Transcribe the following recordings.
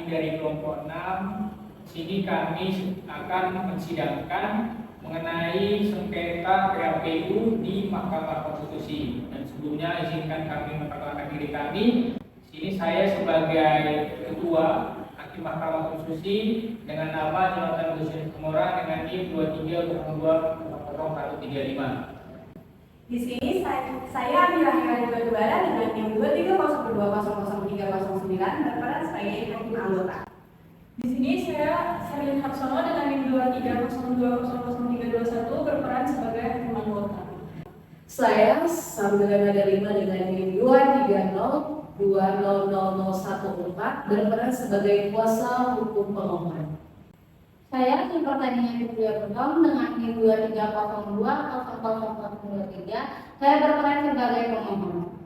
dari kelompok 6. Sini kami akan mensidangkan mengenai sengketa PHPU di Mahkamah Konstitusi. Dan sebelumnya izinkan kami memperkenalkan diri kami. Sini saya sebagai Ketua Hakim Mahkamah Konstitusi dengan nama Jonathan Hussein Kemora dengan NIM 23020035. Di sini saya Amira Hirani Batubara dengan NIM 2302000309 berperan sebagai hakim anggota. Di sini saya Serlin Harsono dengan NIM 2302000321 berperan sebagai hakim anggota. Saya Sambil Nada 5 dengan NIM 230000114 berperan sebagai kuasa hukum pemohon. Saya tim pertandingan Widya Putong dengan NIM 23020023. Saya berperan sebagai pemohon.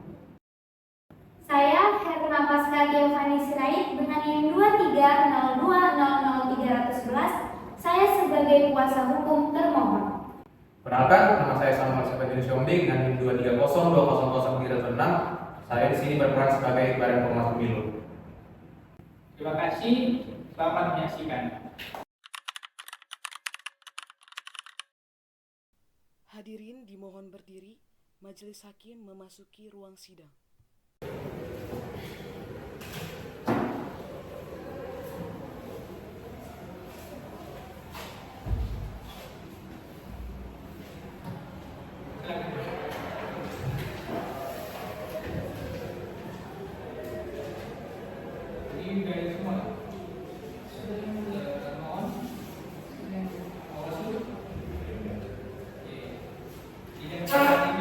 Saya Herna Pasca Giovanni Sirait dengan NIM 2302000311. Saya sebagai kuasa hukum termohon. Perkenalkan, nama saya Samuel Sepedin Syombi dengan NIM 2302000306. Saya di sini berperan sebagai Badan Pengawas Pemilu. Terima kasih, selamat menyaksikan. Hadirin dimohon berdiri, majelis hakim memasuki ruang sidang. Ini dari semua.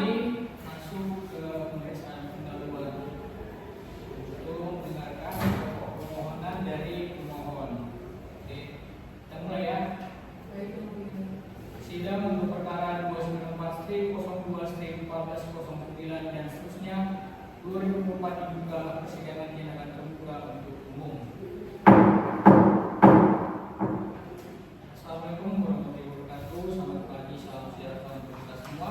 Ini masuk ke pemeriksaan pendahuluan untuk mendengarkan permohonan dari pemohon. Oke, kita mulai ya. Sidang untuk perkara 294/02/1409 dan seterusnya 2004 dibuka, persidangan yang akan terbuka untuk umum. Assalamualaikum warahmatullahi wabarakatuh. Selamat pagi, salam sejahtera untuk kita semua.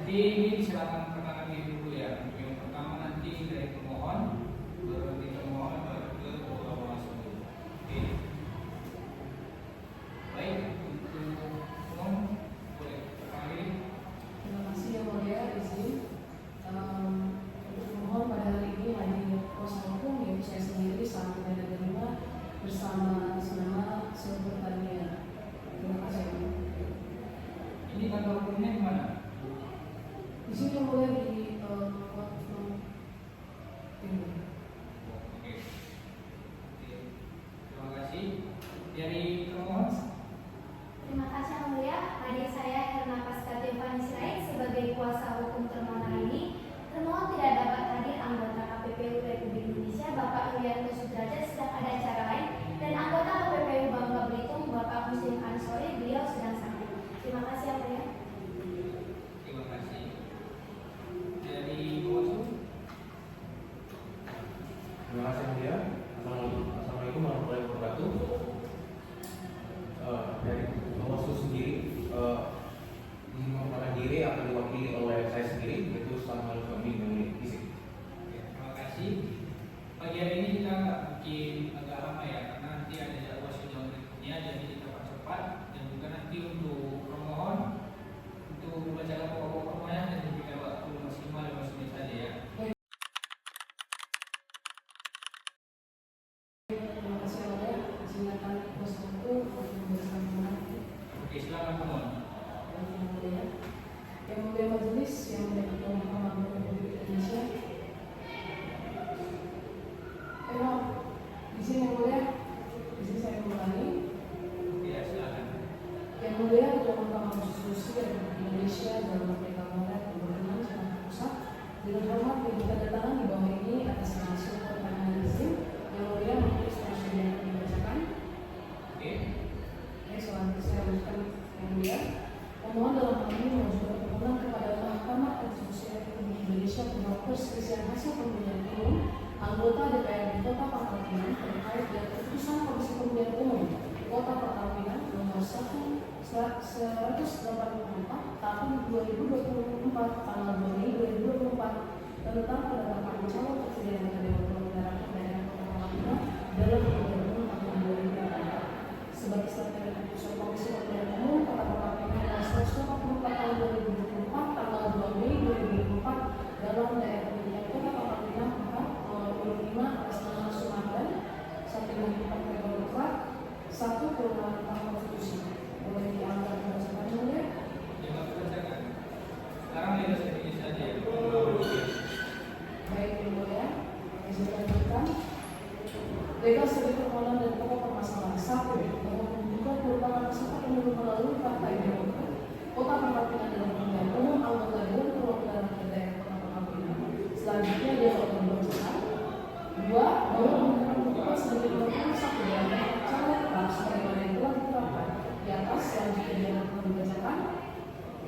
Jadi ini silakan perkenalan diri dulu ya. Untuk yang pertama nanti dari pemohon, baru nanti pemohon, baru ke ketua Bawaslu. Oke. Baik, untuk umum boleh sekali. Terima kasih yang mulia, izin untuk mohon pada hari ini hadir kuasa hukum yaitu saya sendiri Sambil Nada 5 bersama senama seluruh pertanian. Terima kasih. Ini kantor hukumnya di mana? Di sini yang mulia di timur. Oke. Terima kasih. Dari pemohon. Terima kasih Yang Mulia. Hadir saya Herna Pasca Giovanni Sirait sebagai kuasa hukum termohon hari ini. Termohon tidak dapat hadir anggota KPPU Republik Indonesia Bapak Yulianto Sudrajat sedang ada acara lain, dan anggota KPPU Bangka Belitung Bapak Muslim Ansori beliau sedang sakit. Terima kasih Yang Mulia. Terima kasih. Dari Bawaslu. Terima kasih Mulia. Assalamualaikum warahmatullahi wabarakatuh. Dari Bawaslu sendiri, izin memperkenalkan diri akan diwakili oleh saya sendiri, yaitu Samuel Syombi dari Fisik. Terima kasih. Pagi hari ini kita bikin agak lama ya, karena nanti ada jadwal sidang berikutnya, jadi kita percepat. Dan juga nanti untuk pemohon untuk membacakan pokok-pokok permohonan dan diberikan waktu maksimal 15 menit saja ya. Terima kasih yang mulia. Silakan kuasa hukum untuk memberikan pendapat. Oke, silakan pemohon. Yang mulia majelis, yang mulia Ketua Mahkamah Agung Republik Indonesia. Izin yang mulia, izin saya mengulangi. Ya, silakan. Yang mulia Ketua Mahkamah Konstitusi Republik Indonesia dalam Merdeka Barat dan Berkenan Jakarta Pusat. Dengan hormat yang kedatangan di bawah ini atas nama seluruh pertanyaan izin. Yang mulia majelis langsung dibacakan. Oke. Selanjutnya saya lanjutkan yang mulia. Pemohon dalam hal ini mengajukan permohonan kepada Mahkamah Konstitusi Republik Indonesia tentang perselisihan hasil pemilihan umum anggota DPRD Kota Pangkal Pinang terkait dengan keputusan Komisi Pemilihan Umum Kota Pangkal Pinang nomor 184 tahun 2024 tanggal 2 Mei 2024 tentang penetapan calon presiden dan wakil presiden sebagai selanjutnya keputusan Komisi Pemilihan Umum Kota Pangkal Pinang nomor 144 tahun 2024 tanggal 2 Mei 2024 dalam daerah pemilihan Kota Pangkal Pinang nomor 25 atas nama Sumatera 124 Februari 1 perubahan Mahkamah Konstitusi. Boleh diangkat berdasarkan mulia? Yang dibacakan. Sekarang kita sedikit saja. Baik, yang mulia. Izin lanjutkan. Legal sebagai permohonan dan pokok permasalahan. 1. Bahwa membuka perubahan peserta pemilu melalui Partai Demokrat Kota Pangkal Pinang dalam pemilihan umum anggota Dewan Perwakilan Rakyat Daerah Kota Pangkal Pinang. Selanjutnya dia akan membacakan. 2. Bahwa membuka sebagai permohonan satu dalam calon tetap sebagaimana yang telah ditetapkan di atas. Selanjutnya dia akan membacakan.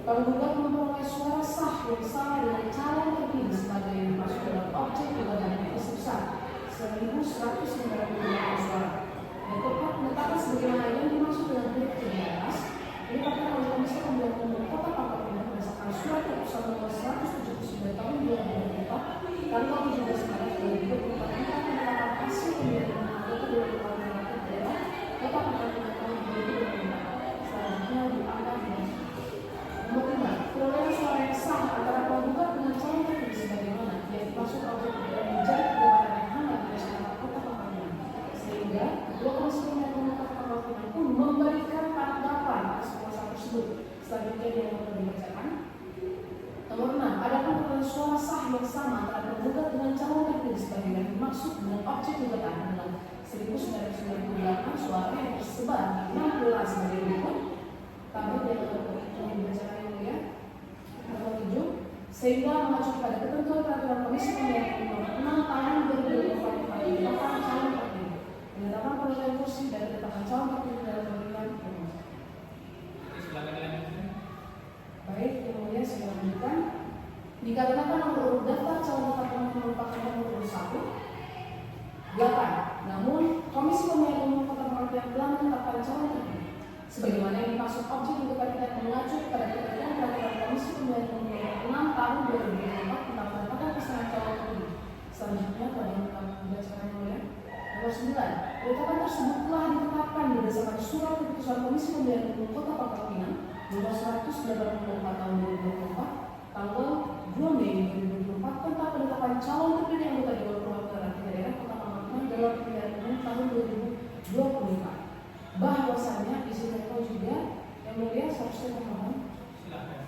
Penggugat memperoleh suara sah yang sama dengan calon terpilih sebagai yang masuk dalam objek gugatan yang sebesar 1.192 suara. Yang keempat, menetapkan sebagaimana yang dimaksud dengan huruf C di atas ditetapkan oleh Komisi Pemilihan Umum Kota Pangkal Pinang berdasarkan surat keputusan nomor 179 tahun 2024 tanggal 17 Maret 2024 tentang penetapan hasil pemilihan umum anggota Dewan Perwakilan Rakyat Daerah Kota Pangkal Pinang tahun 2024. Selanjutnya dianggap nomor 5, perolehan suara yang sah antara penggugat dengan calon terpilih sebagaimana yang dimaksud objek dan menjadi perdebatan yang hangat di masyarakat Kota Pangkal Pinang, sehingga Ketua Komisi Pemilihan Umum Kota Pangkal Pinang pun memberikan tanggapan atas putusan tersebut. Selanjutnya dia akan dibacakan. Nomor 6, adapun perolehan suara sah yang sama antara penggugat dengan calon terpilih sebagaimana yang dimaksud dengan objek gugatan adalah 1.998 suara yang tersebar di 6 wilayah sebagai berikut. Kami dia akan dibacakan. Nomor 7, sehingga mengacu pada ketentuan peraturan Komisi Pemilihan Umum Nomor 6 Tahun 2024 tentang penetapan calon terpilih, penetapan perolehan kursi dan penetapan calon terpilih dalam pemilihan umum. Silakan lanjutkan. Baik, yang mulia saya lanjutkan. Dikarenakan nomor urut daftar calon tetap pemilih merupakan nomor urut 1. 8. Namun Komisi Pemilihan Umum Kota Pangkal Pinang telah menetapkan calon terpilih sebagaimana yang dimaksud objek gugatan tidak mengacu pada ketentuan peraturan Komisi Pemilihan Umum Nomor 6 Tahun 2024 tentang penetapan pasangan calon terpilih. Selanjutnya pada berdasarkan mulia. Nomor 9. Penetapan tersebut telah ditetapkan berdasarkan surat keputusan Komisi Pemilihan Umum Kota Pangkal Pinang nomor 184 tahun 2024 tanggal 2 Mei 2024 tentang penetapan calon terpilih anggota Dewan Perwakilan Rakyat Daerah Kota Pangkal Pinang dalam pemilihan umum tahun 2024. Bahwasanya izin kau juga yang mulia seharusnya termohon. Silakan.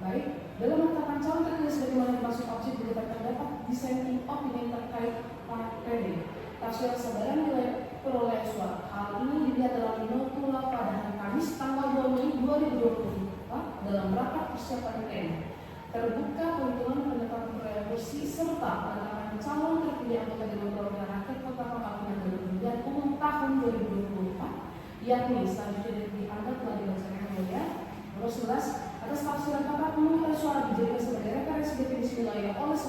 Baik, dalam menetapkan calon terpilih sebagaimana dimaksud objek gugatan terdapat dissenting opinion terkait PD tafsiran sebaran nilai perolehan suara. Hal ini dilihat dalam notula pada hari Kamis tanggal 2 Mei 2024 dalam rapat persiapan UN. Terbuka perhitungan penetapan perolehan kursi serta penetapan calon terpilih anggota Dewan Perwakilan Rakyat Kota Pangkal Pinang pemilihan umum tahun 2024, yakni selanjutnya dianggap telah dilaksanakan mulia. Nomor 11, atas tafsiran tempat pemungutan suara dijadikan sebagai referensi definisi wilayah oleh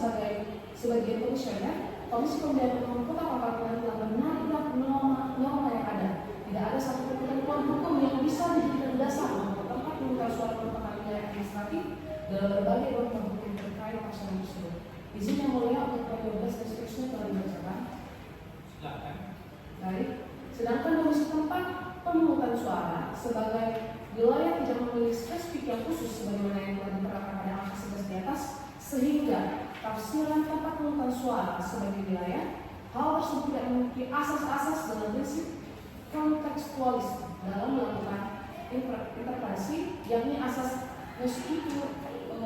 sebagian komisioner Komisi Pemilihan Umum Kota Pangkal Pinang telah menabrak norma yang ada. Tidak ada satu ketentuan hukum yang bisa dijadikan dasar untuk tempat pemungutan suara merupakan wilayah administratif dalam berbagai norma hukum terkait pasangan tersebut. Izin yang mulia untuk poin 12 dan seterusnya telah dibacakan. Silakan. Baik. Sedangkan domisi tempat pemungutan suara sebagai wilayah tidak memiliki spesifik yang khusus sebagaimana yang telah diterapkan pada angka 11 di atas, sehingga tafsiran tempat pemungutan suara sebagai wilayah hal tersebut tidak memiliki asas-asas dalam prinsip kontekstualis dalam melakukan interpretasi, yakni asas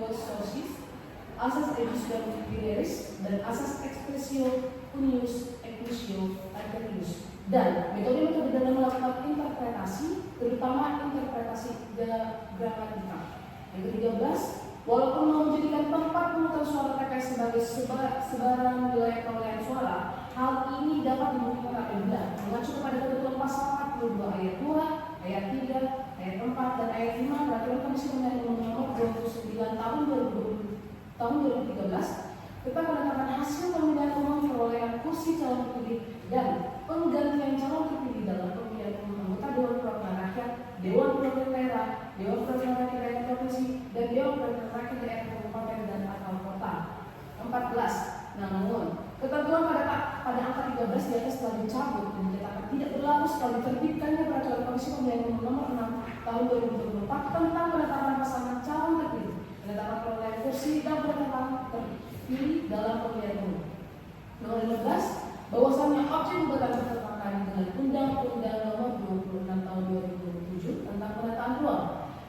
sosis, asas ejus dan videris, dan asas expressio unius equisio alternatus, dan metode-metode dalam melakukan interpretasi, terutama interpretasi gramatikal. Yang ke-13, walaupun mau menjadikan tempat pemungutan suara TPS sebagai sebaran wilayah perolehan suara, hal ini dapat dimungkinkan apabila mengacu kepada ketentuan pasal 42 ayat 2, ayat 3, ayat 4, dan ayat 5 Peraturan Komisi Pemilihan Umum Nomor 29 tahun 2013 tentang penetapan hasil pemilihan umum perolehan kursi calon terpilih dan penggantian calon terpilih dalam pemilihan umum anggota Dewan Perwakilan Rakyat, Dewan Perwakilan Daerah, Dewan Perwakilan Rakyat Daerah Provinsi, dan Dewan Perwakilan Rakyat Daerah Kabupaten dan atau kota. 14. Namun, ketentuan pada angka 13 di atas telah dicabut dan ditetapkan tidak berlaku setelah diterbitkannya Peraturan Komisi Pemilihan Umum Nomor 6 Tahun 2024 tentang penetapan pasangan calon terpilih, penetapan perolehan kursi dan penetapan terpilih dalam pemilihan umum. Nomor 15, bahwasannya objek gugatan bertentangan dengan Undang-Undang Nomor 26 Tahun 2007 tentang penataan ruang.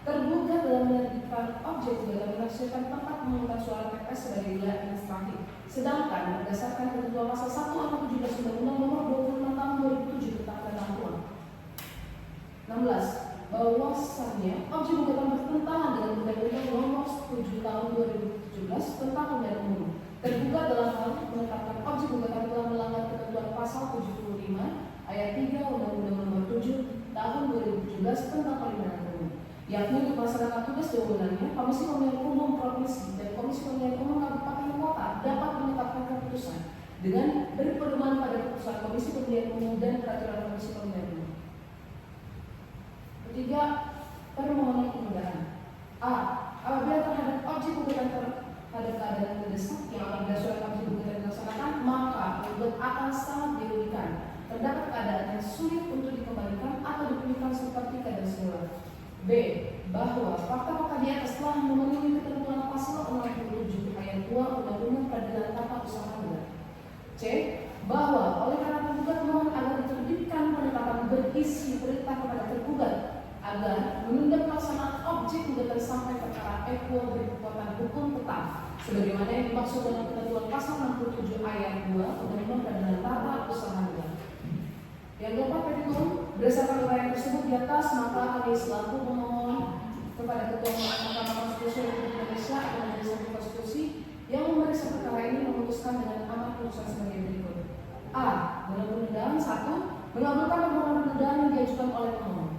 Tergugat dalam menerbitkan objek gugatan menafsirkan tempat pemungutan suara TPS sebagai wilayah administratif. Sedangkan berdasarkan ketentuan pasal 1 atau 17 Undang-Undang Nomor 26 Tahun 2007 tentang penataan ruang. 16. Bahwasannya objek gugatan bertentangan dengan Undang-Undang Nomor 7 Tahun 2017 tentang pemilihan umum. Tergugat dalam hal menetapkan objek gugatan telah melanggar ketentuan pasal 75 ayat 3 Undang-Undang Nomor 7 Tahun 2017 tentang pemilihan umum, yakni untuk melaksanakan tugas dan wewenangnya, Komisi Pemilihan Umum Provinsi dan Komisi Pemilihan Umum Kabupaten Kota dapat menetapkan keputusan dengan berpedoman pada keputusan Komisi Pemilihan Umum dan Peraturan Komisi Pemilihan Umum. Ketiga, permohonan penundaan. A. Apabila terhadap objek gugatan terhadap keadaan mendesak yang apabila surat objek gugatan dilaksanakan, maka penggugat akan sangat dirugikan. Terdapat keadaan yang sulit untuk dikembalikan atau dipulihkan seperti keadaan semula. B. Bahwa fakta-fakta di atas telah memenuhi ketentuan pasal 67 ayat 2 Undang-Undang Peradilan Tata Usaha Negara. C. Bahwa oleh karena penggugat mohon agar diterbitkan penetapan berisi perintah kepada tergugat agar menunda pelaksanaan objek gugatan sampai perkara ekuo berkekuatan hukum tetap sebagaimana yang dimaksud dalam ketentuan pasal 67 ayat 2 Undang-Undang Peradilan Tata Usaha Negara. Yang keempat, petitum berdasarkan uraian tersebut di atas, maka kami selaku pemohon kepada Ketua Mahkamah Konstitusi Republik Indonesia atau Majelis Hakim Konstitusi yang memeriksa perkara ini memutuskan dengan amar putusan sebagai berikut. A. Dalam penundaan 1. Mengabulkan permohonan penundaan yang diajukan oleh pemohon.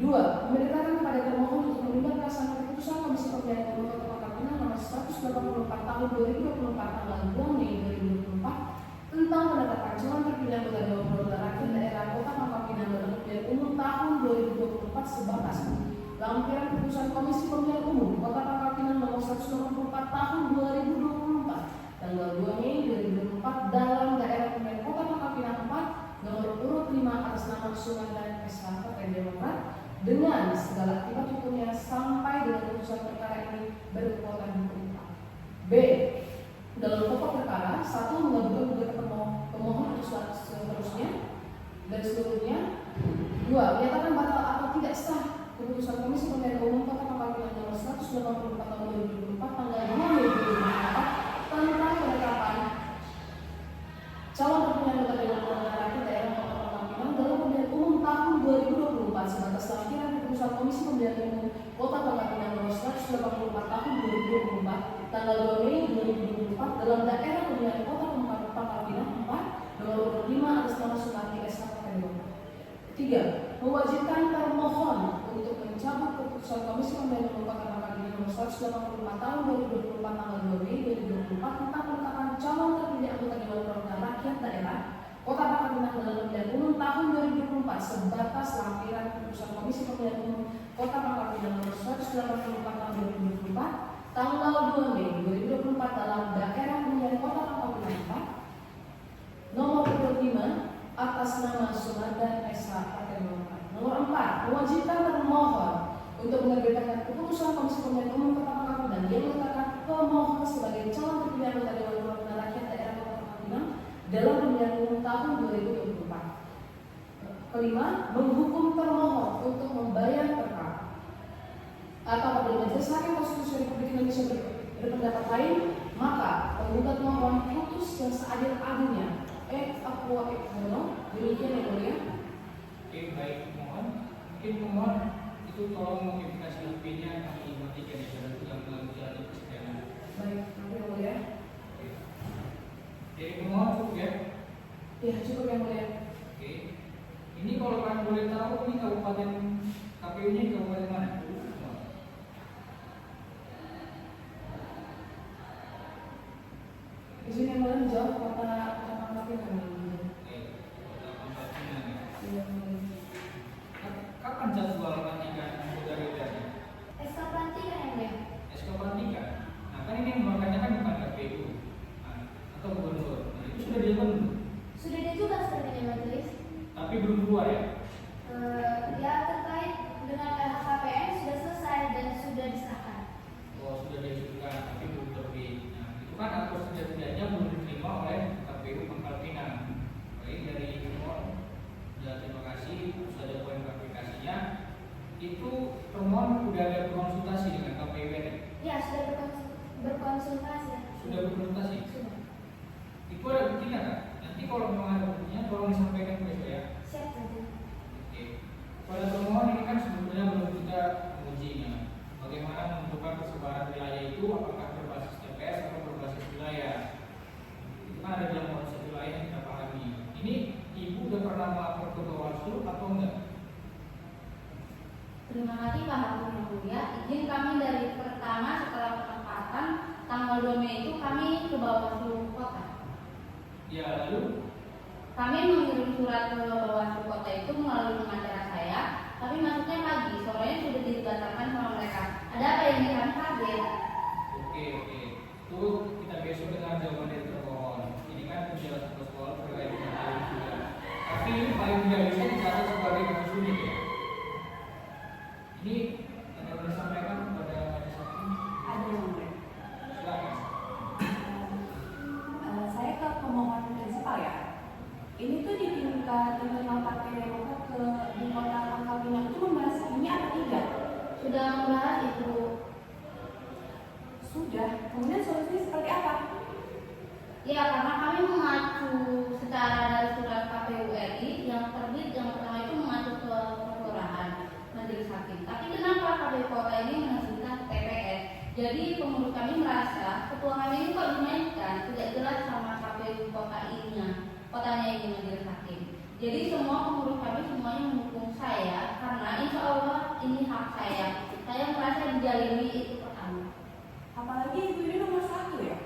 2. Memerintahkan kepada termohon untuk menunda pelaksanaan keputusan Komisi Pemilihan Umum Kota Pangkal Nomor 184 Tahun 2024 tanggal 2 Mei 2024 tentang penetapan calon terpilih anggota Dewan Perwakilan Rakyat Daerah Kota Pangkal Pinang dalam pemilihan umum tahun 2024 sebatas lampiran keputusan Komisi Pemilihan Umum Kota Pangkal Pinang Nomor 184 Tahun 2024 tanggal 2 Mei 2024 dalam daerah pemilihan Kota Pangkal Pinang 4 nomor urut 5 atas nama Sumandan SH Partai Demokrat dengan segala akibat hukumnya sampai dengan keputusan perkara ini berkekuatan hukum. B. Dalam pokok perkara, 1. Mengabulkan gugatan pemohon atau seterusnya dan seluruhnya. 2. Menyatakan batal atau tidak sah keputusan Komisi Pemilihan Umum Kota Pangkal Pinang Nomor 184 Tahun 2024 tanggal 2 Mei 2024 tentang penetapan calon terpilih anggota Dewan Perwakilan Rakyat Daerah Kota Pangkal Pinang dalam pemilihan umum tahun 2024 sebatas lampiran keputusan Komisi Pemilihan Umum Kota Pangkal Pinang Nomor 184 Tahun 2024 tanggal 2 Mei 2024 dalam daerah pemilihan Kota Pangkal Pinang 4 nomor urut 5 atas nama Sumarti SH Partai Demokrat. 3. Mewajibkan termohon untuk mencabut keputusan Komisi Pemilihan Umum Kota Pangkal Pinang Nomor 184 Tahun 2024 tanggal 2 Mei 2024 tentang penetapan calon terpilih anggota Dewan Perwakilan Rakyat Daerah Kota Pangkal Pinang dalam pemilihan umum tahun 2024 sebatas lampiran keputusan Komisi Pemilihan Umum Kota Pangkal Pinang Nomor 184 Tahun 2024 tanggal 2 Mei 2024 dalam daerah pemilihan Kota Pangkal Pinang 4 nomor urut 5 atas nama Sumandan SH Partai Demokrat. Nomor 4. Mewajibkan termohon untuk menerbitkan keputusan Komisi Pemilihan Umum Kota Pangkal Pinang yang menetapkan pemohon sebagai calon terpilih anggota Dewan Perwakilan Rakyat Daerah Kota Pangkal Pinang dalam pemilihan umum tahun 2024. Kelima, menghukum termohon untuk membayar perkara atau apabila Majelis Hakim Konstitusi Republik Indonesia berpendapat lain, maka penggugat mohon putus yang seadil-adilnya. Aqua Ekmono, demikian yang mulia. Oke, baik, mohon. Mungkin pemohon itu tolong mengidentifikasi HP-nya kami matikan ya, saudara itu yang menjalani persidangan. Baik, yang mulia. Oke, pemohon cukup ya? Ya, cukup yang mulia. Oke. Ini kalau kalian boleh tahu, ini kabupaten KPU-nya di kabupaten mana? Di sini yang mulia menjawab kota Pangkal Pinang. Kapan jadwal pelantikan anggota DPR? berkonsultasi dengan KPU ya? Ya, sudah berkonsultasi. Sudah berkonsultasi? Sudah. Itu ada buktinya kan? Nanti kalau memang ada buktinya tolong disampaikan ke saya. Siap saja. Oke. Pada pemohon ini kan sebetulnya belum kita mengujinya. Bagaimana menentukan persebaran wilayah itu apakah berbasis TPS atau berbasis wilayah? Itu kan ada dalam konsep wilayah yang kita pahami. Ini Ibu udah pernah melapor ke Bawaslu atau enggak? Terima kasih Pak Hakim yang mulia. Izin kami dari pertama setelah penempatan tanggal 2 Mei itu kami ke Bawaslu Kota. Ya, lalu Kami mengirim surat ke Bawaslu Kota itu melalui pengacara saya, tapi masuknya pagi, sorenya sudah dibatalkan sama mereka. Ada apa ini kami kaget? oke. Itu kita besok dengar jawaban dari termohon. Ini kan penjelasan soal terkait dengan hal itu juga. Tapi ini paling tidak bisa dicatat sebagai kasus unik ya. Ini yang harus disampaikan kepada majelis hakim. Ada yang mulia. Silakan. Saya ke pemohon prinsipal ya. Ini tuh di tingkat internal Partai Demokrat di kota Pangkal Pinang itu membahas ini apa tidak? Sudah membahas itu. Sudah. Kemudian solusinya seperti apa? Ya, karena kami mengacu secara dari surat KPU RI yang terbit yang pertama itu mengacu ke kelurahan majelis hakim. Tapi kenapa KPU Kota ini mengajukan TPS? Jadi pengurus kami merasa ketua kami ini kok dimainkan, tidak jelas sama KPU Kota kotanya ini majelis hakim. Jadi semua pengurus kami semuanya mendukung saya karena insya Allah ini hak saya. Saya merasa dijalimi itu pertama. Apalagi ibu ini nomor 1 ya?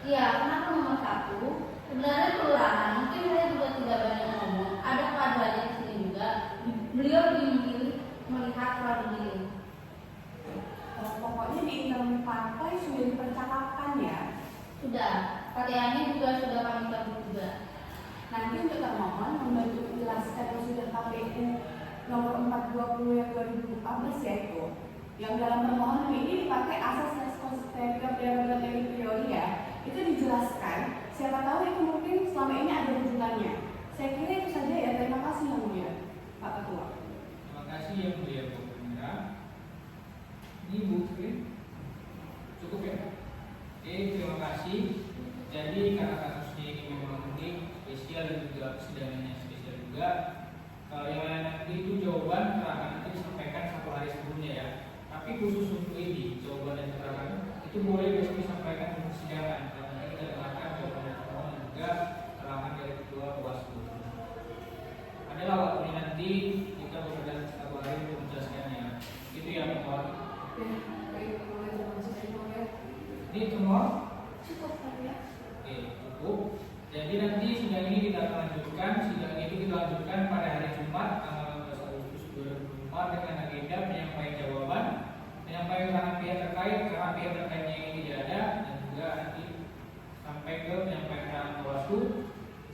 Iya, kenapa nomor 1? Sebenarnya kelurahan, mungkin saya juga tidak banyak ngomong. Ada kadernya di sini juga. Beliau lebih memilih melihat strategi. Pokoknya di internal partai sudah dipercakapkan ya. Sudah, KTA-nya juga sudah kami cabut juga. Nanti untuk termohon membantu menjelaskan prosedur KPU nomor 420 yang 2014 ya itu. Yang dalam permohonan ini dipakai asas respons dari priori ya. Itu dijelaskan. Siapa tahu itu mungkin selama ini ada hubungannya. Saya kira itu saja ya. Terima kasih yang mulia Pak Ketua. Terima kasih yang mulia Bu Pemirsa. Ini Bu Sri. Cukup ya? Oke, terima kasih. Jadi karena kasusnya ini memang unik, spesial dan juga persidangannya spesial juga. Kalau yang lain nanti itu jawaban keterangan nanti disampaikan 1 hari sebelumnya ya. Tapi khusus untuk ini jawaban dan keterangan itu boleh besok disampaikan di persidangan. Karena kita dengarkan jawaban dan keterangan dan juga keterangan dari ketua Bawaslu. Adalah waktunya nanti kita bekerja 1 hari untuk menjelaskannya. Itu ya mohon. Baik, boleh terima kasih. Ini semua. Cukup Pak ya. Oke, cukup. Jadi nanti sidang ini kita akan lanjutkan. Sidang itu kita lanjutkan pada hari Jumat tanggal 15 Agustus 2024 dengan agenda penyampaian jawaban, penyampaian keterangan pihak terkait karena pihak terkaitnya ini tidak ada, dan juga nanti sampai ke penyampaian keterangan Bawaslu.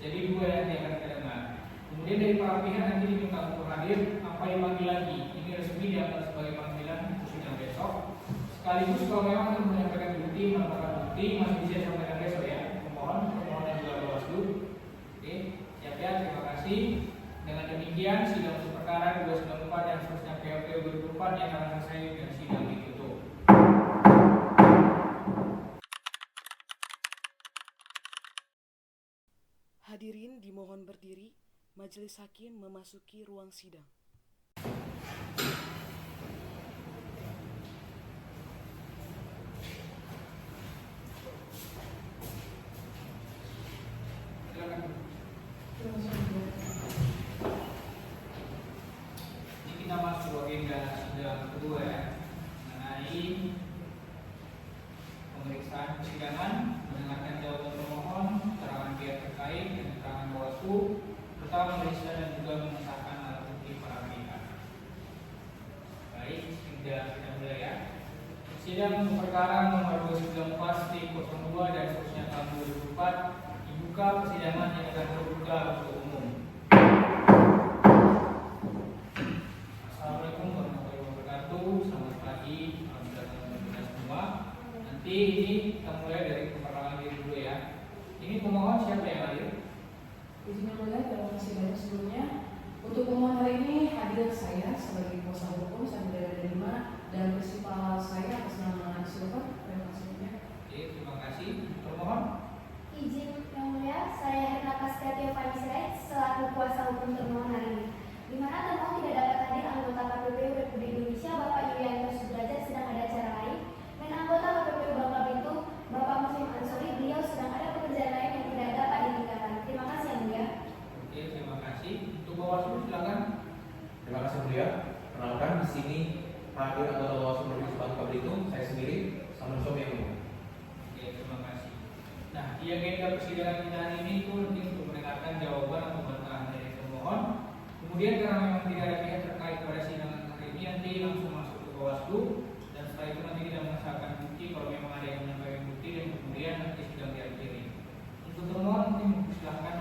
Jadi 2 yang akan kita dengar. Kemudian dari para pihak nanti diminta untuk hadir apa yang dipanggil lagi. Ini resmi dianggap sebagai panggilan untuk sidang besok. Sekaligus kalau memang ingin menyampaikan bukti, melaporkan bukti masih bisa disampaikan besok ya. Pemohon dan juga Bawaslu. Oke, siap ya, terima kasih. Dengan demikian sidang untuk perkara 294 dan seterusnya PLP 2024 yang akan selesai dan sidang ditutup. Hadirin dimohon berdiri, majelis hakim memasuki ruang sidang. Silakan. Terima kasih. Ini kita masuk agenda sidang kedua ya, mengenai pemeriksaan persidangan, mendengarkan jawaban pemohon, keterangan pihak terkait dan keterangan Bawaslu, serta memeriksa dan juga mengesahkan alat bukti para pihak. Baik, sudah kita mulai ya. Sidang untuk perkara nomor 294/02 dan seterusnya tahun 2004 dibuka. Persidangan yang akan terbuka untuk umum. Assalamualaikum warahmatullahi wabarakatuh. Selamat pagi, alhamdulillah semua. Nanti ini kita mulai dari keterangan diri dulu ya. Ini pemohon siapa yang hadir? Izin yang mulia, terima kasih banyak sebelumnya. Untuk pemohon hari ini hadir saya sebagai kuasa hukum Sandra Delima dan bersifat pada persidangan kita ini itu nanti untuk mendengarkan jawaban atau bantahan dari termohon. Kemudian karena memang tidak ada pihak terkait pada sidang hari ini, nanti langsung masuk ke Bawaslu, dan setelah itu nanti kita mengesahkan bukti kalau memang ada yang menyampaikan bukti, dan kemudian nanti sidang diakhiri. Untuk termohon nanti silahkan.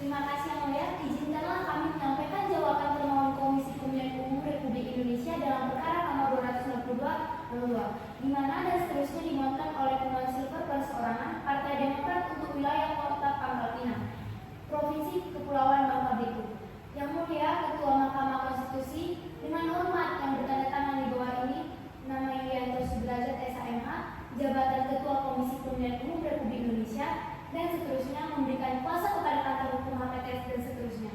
Terima kasih Yang Mulia. Izinkanlah kami menyampaikan jawaban termohon Komisi Pemilihan Umum Republik Indonesia dalam perkara nomor 292 di mana dan seterusnya dimohonkan oleh pemohon silver perseorangan Partai Demokrat untuk wilayah Kota Pangkal Pinang, Provinsi Kepulauan Bangka Belitung. Yang Mulia Ketua Mahkamah Konstitusi, dengan hormat yang bertanda tangan di bawah ini, nama Yulianto Sudrajat SHMH, jabatan Ketua Komisi Pemilihan Umum Republik Indonesia, dan seterusnya memberikan kuasa kepada kantor hukum HPTS dan seterusnya.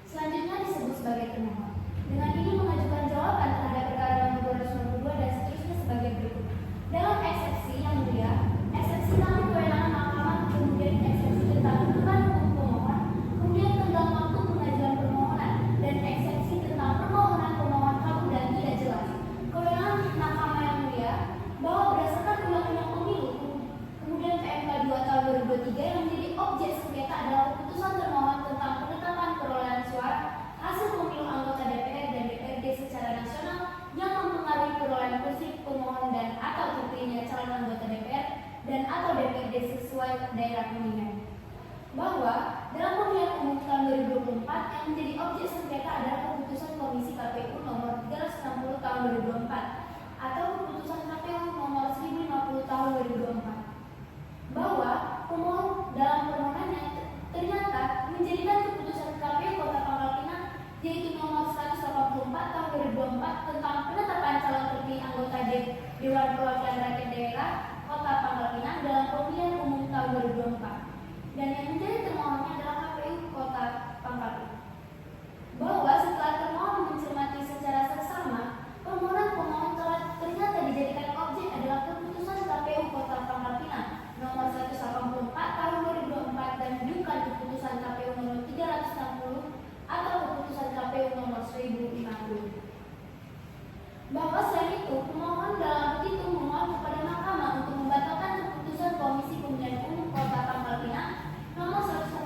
Selanjutnya disebut sebagai termohon. Dengan ini mengajukan jawaban terhadap perkara nomor 292 dan seterusnya sebagai berikut. Dalam eksepsi yang mulia, eksepsi tentang kewenangan mahkamah, kemudian eksepsi tentang ketentuan hukum pemohon, kemudian tentang waktu pengajuan permohonan, dan eksepsi tentang permohonan pemohon kabur dan tidak jelas. Kewenangan mahkamah yang mulia bahwa berdasarkan Undang-Undang Pemilu kemudian PMK 2 tahun 2023 yang menjadi objek sengketa adalah keputusan termohon tentang penetapan perolehan suara hasil pemilu anggota DPR dan DPRD secara nasional yang mempengaruhi perolehan kursi pemohon dan atau terpilihnya calon anggota DPR dan atau DPRD sesuai daerah pemilihan. Bahwa dalam pemilihan umum tahun 2024 yang menjadi objek sengketa adalah keputusan Komisi KPU nomor 360 tahun 2024 atau keputusan KPU nomor 1050 tahun 2024. Bahwa pemohon dalam permohonannya ternyata menjadikan keputusan KPU Kota Pangkal Pinang yaitu nomor 184 tahun 2024 tentang penetapan calon terpilih anggota Dewan Perwakilan Rakyat Daerah Kota Pangkal Pinang dalam pemilihan umum tahun 2024, dan yang menjadi termohonnya adalah KPU Kota Pangkal Pinang. Bahwa setelah termohon mencermati secara seksama, permohonan pemohon telah ternyata dijadikan objek adalah keputusan KPU Kota Pangkal Pinang nomor 184 tahun 2024 dan bukan keputusan KPU nomor 360 atau keputusan KPU nomor 1050. Bahwa selain itu, pemohon dalam petitum memohon kepada mahkamah untuk membatalkan keputusan Komisi Pemilihan Umum Kota Pangkal Pinang nomor 184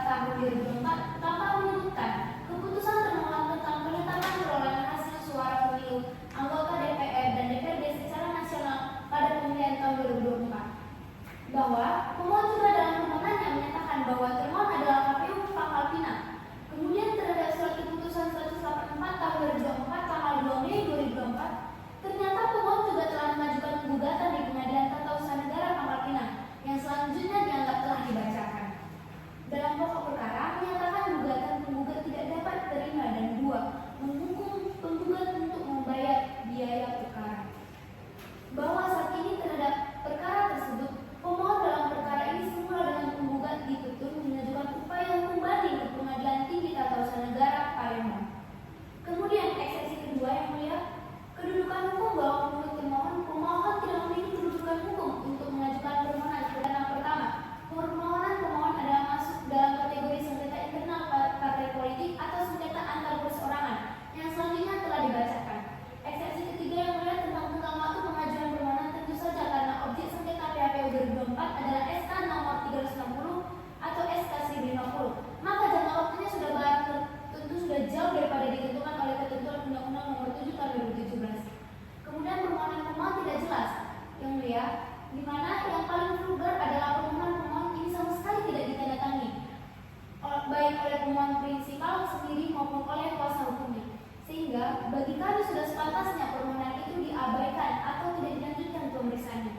tahun 2024 tanpa menyebutkan keputusan termohon tentang penetapan perolehan hasil suara pemilu anggota DPR dan DPRD secara nasional pada pemilihan tahun 2024. Bahwa pemohon juga dalam permohonannya menyatakan bahwa termohon adalah KPU Pangkal Pinang. Kemudian terhadap surat keputusan 184 tahun 2024 tanggal 2 Mei 2024, ternyata pemohon juga telah mengajukan gugatan di Pengadilan Tata Usaha Negara Pangkal Pinang yang selanjutnya dianggap telah dibacakan. Dalam pokok perkara menyatakan gugatan penggugat tidak dapat diterima dan 2. Menghukum penggugat untuk membayar biaya perkara. Bahwa saat ini terhadap perkara tersebut, pemohon dalam perkara ini semula dengan penggugat dituntut mengajukan upaya hukum banding ke Pengadilan Tinggi Tata Usaha Negara Palembang. Kemudian eksepsi kedua yang mulia, kedudukan hukum bahwa menurut pemohon tidak memiliki kedudukan hukum untuk mengajukan permohonan. Karena pertama, permohonan pemohon adalah masuk dalam kategori sengketa internal partai politik atau sengketa antar perseorangan yang selanjutnya telah dibacakan. Eksepsi ketiga yang mulia tentang waktu pengajuan permohonan tentu saja karena objek sengketa PHPU 2024 adalah SK nomor 360 atau SK 1050. Maka jangka waktunya tentu sudah jauh daripada ditentukan oleh ketentuan Undang-Undang nomor 7 tahun 2017. Kemudian permohonan pemohon tidak jelas yang mulia, di mana yang paling vulgar adalah permohonan pemohon ini sama sekali tidak ditandatangani baik oleh pemohon prinsipal sendiri maupun oleh kuasa hukumnya. Sehingga bagi kami sudah sepantasnya permohonan itu diabaikan atau tidak dilanjutkan pemeriksaannya.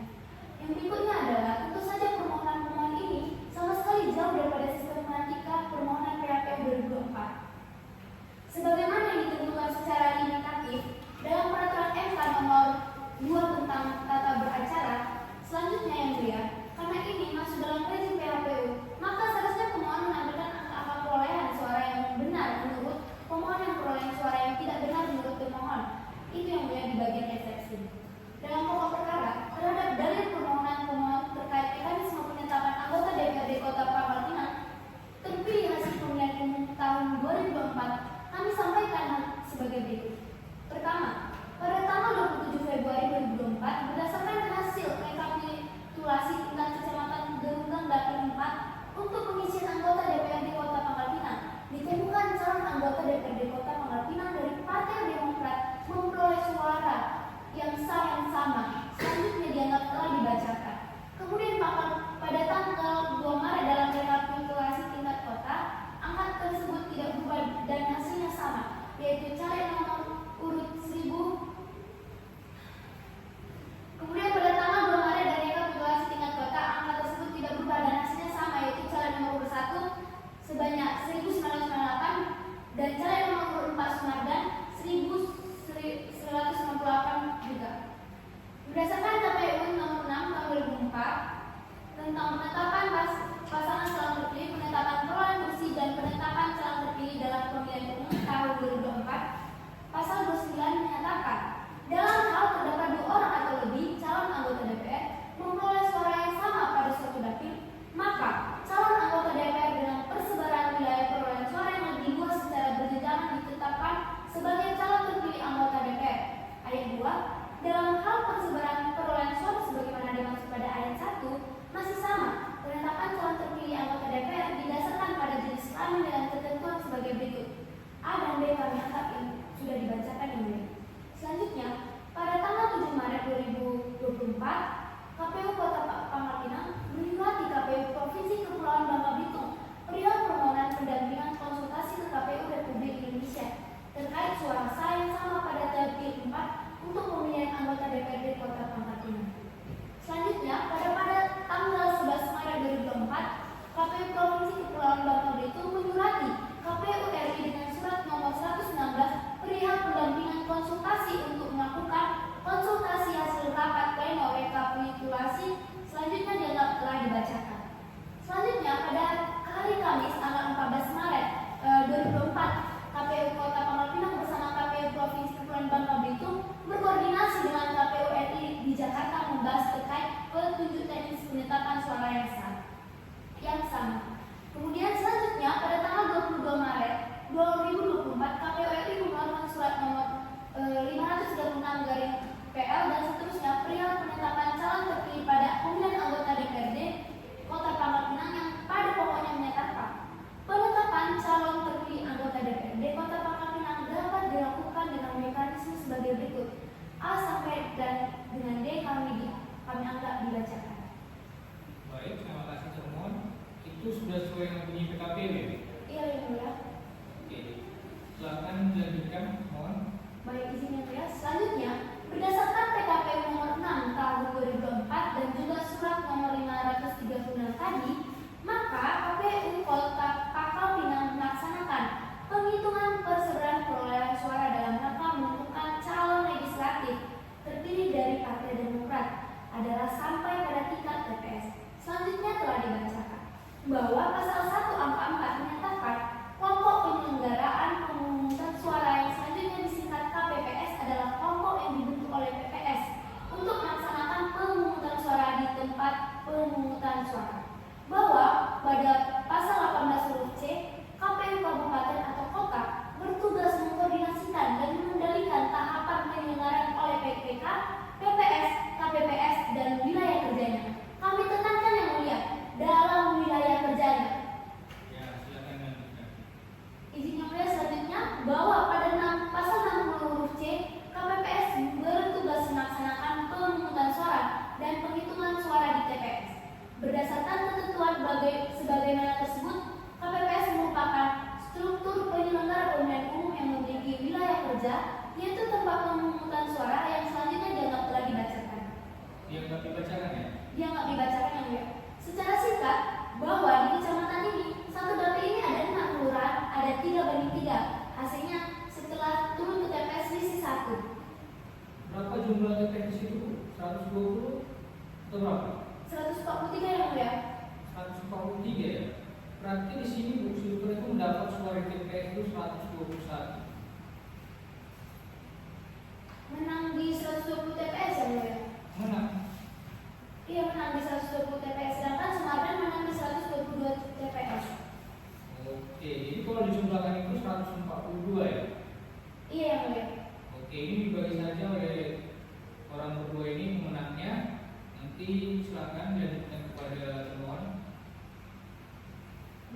Yang berikutnya adalah tentu saja permohonan pemohon ini sama sekali jauh daripada sistematika permohonan PHPU 2024. Sebagaimana yang ditentukan secara limitatif dalam peraturan MK nomor 2 tentang tata beracara. Selanjutnya yang mulia, karena ini masuk dalam rezim PHPU, maka seharusnya pemohon menampilkan angka perolehan suara yang benar menurut pemohon yang perolehan suara yang tidak benar menurut pemohon. Itu yang mulia di bagian eksepsi. Dalam pokok perkara, terhadap dalil permohonan pemohon terkait mekanisme penetapan anggota DPRD Kota Pangkal Pinang terpilih hasil pemilihan umum tahun 2024, kami sampaikan sebagai berikut. Pertama, pada tanggal 27 Februari dibacakan. Baik, terima kasih termohon. Itu sudah sesuai dengan bunyi PKPU ya? Iya yang mulia. Oke, silakan dilanjutkan, mohon. Baik, izin yang mulia. Selanjutnya, berdasarkan PKPU nomor 6 tahun 2004 dan juga surat nomor 536 tadi, maka KPU Kota Pangkal Pinang melaksanakan penghitungan persebaran perolehan suara dalam rangka menentukan calon legislatif terpilih dari Partai Demokrat adalah sampai pada tingkat TPS. Selanjutnya telah dibacakan bahwa pasal 1 angka 4 menyatakan kelompok penyelenggaraan pemungutan suara yang selanjutnya disingkat KPPS adalah kelompok yang dibentuk oleh PPS untuk melaksanakan pemungutan suara di tempat pemungutan suara. Bahwa pada pasal 18 huruf C, KPU Kabupaten atau Kota bertugas mengkoordinasikan dan mengendalikan tahapan penyelenggaraan oleh PPK, PPS, KPPS, dan wilayah kerjanya. Kami tekankan yang mulia dalam wilayah kerjanya. Ya, silakan lanjutkan. Izin yang mulia selanjutnya bahwa pada pasal 60 huruf C, KPPS bertugas melaksanakan pemungutan suara dan penghitungan suara di TPS. Berdasarkan ketentuan sebagaimana tersebut, KPPS merupakan struktur penyelenggara pemilihan umum yang memiliki wilayah kerja, yaitu tempat pemungutan suara yang selanjutnya dianggap telah dibacakan. Dianggap dibacakan ya? Dianggap dibacakan yang mulia. Secara singkat, bahwa di kecamatan ini, satu dapil ini ada 6 kelurahan, ada 3/3. Hasilnya setelah turun ke TPS selisih 1. Berapa jumlah TPS itu? 120 atau berapa? 143 yang mulia. 143 ya? Berarti di sini Bu Silver itu mendapat suara TPS itu 121. Menang di 120 TPS yang mulia. Menang. Iya, menang di 120 TPS, sedangkan Sumatera menang di 122 TPS. Oke, jadi kalau dijumlahkan itu 142 ya? Iya yang mulia. Oke, ini dibagi saja oleh orang berdua ini pemenangnya. Nanti silakan dilanjutkan kepada termohon.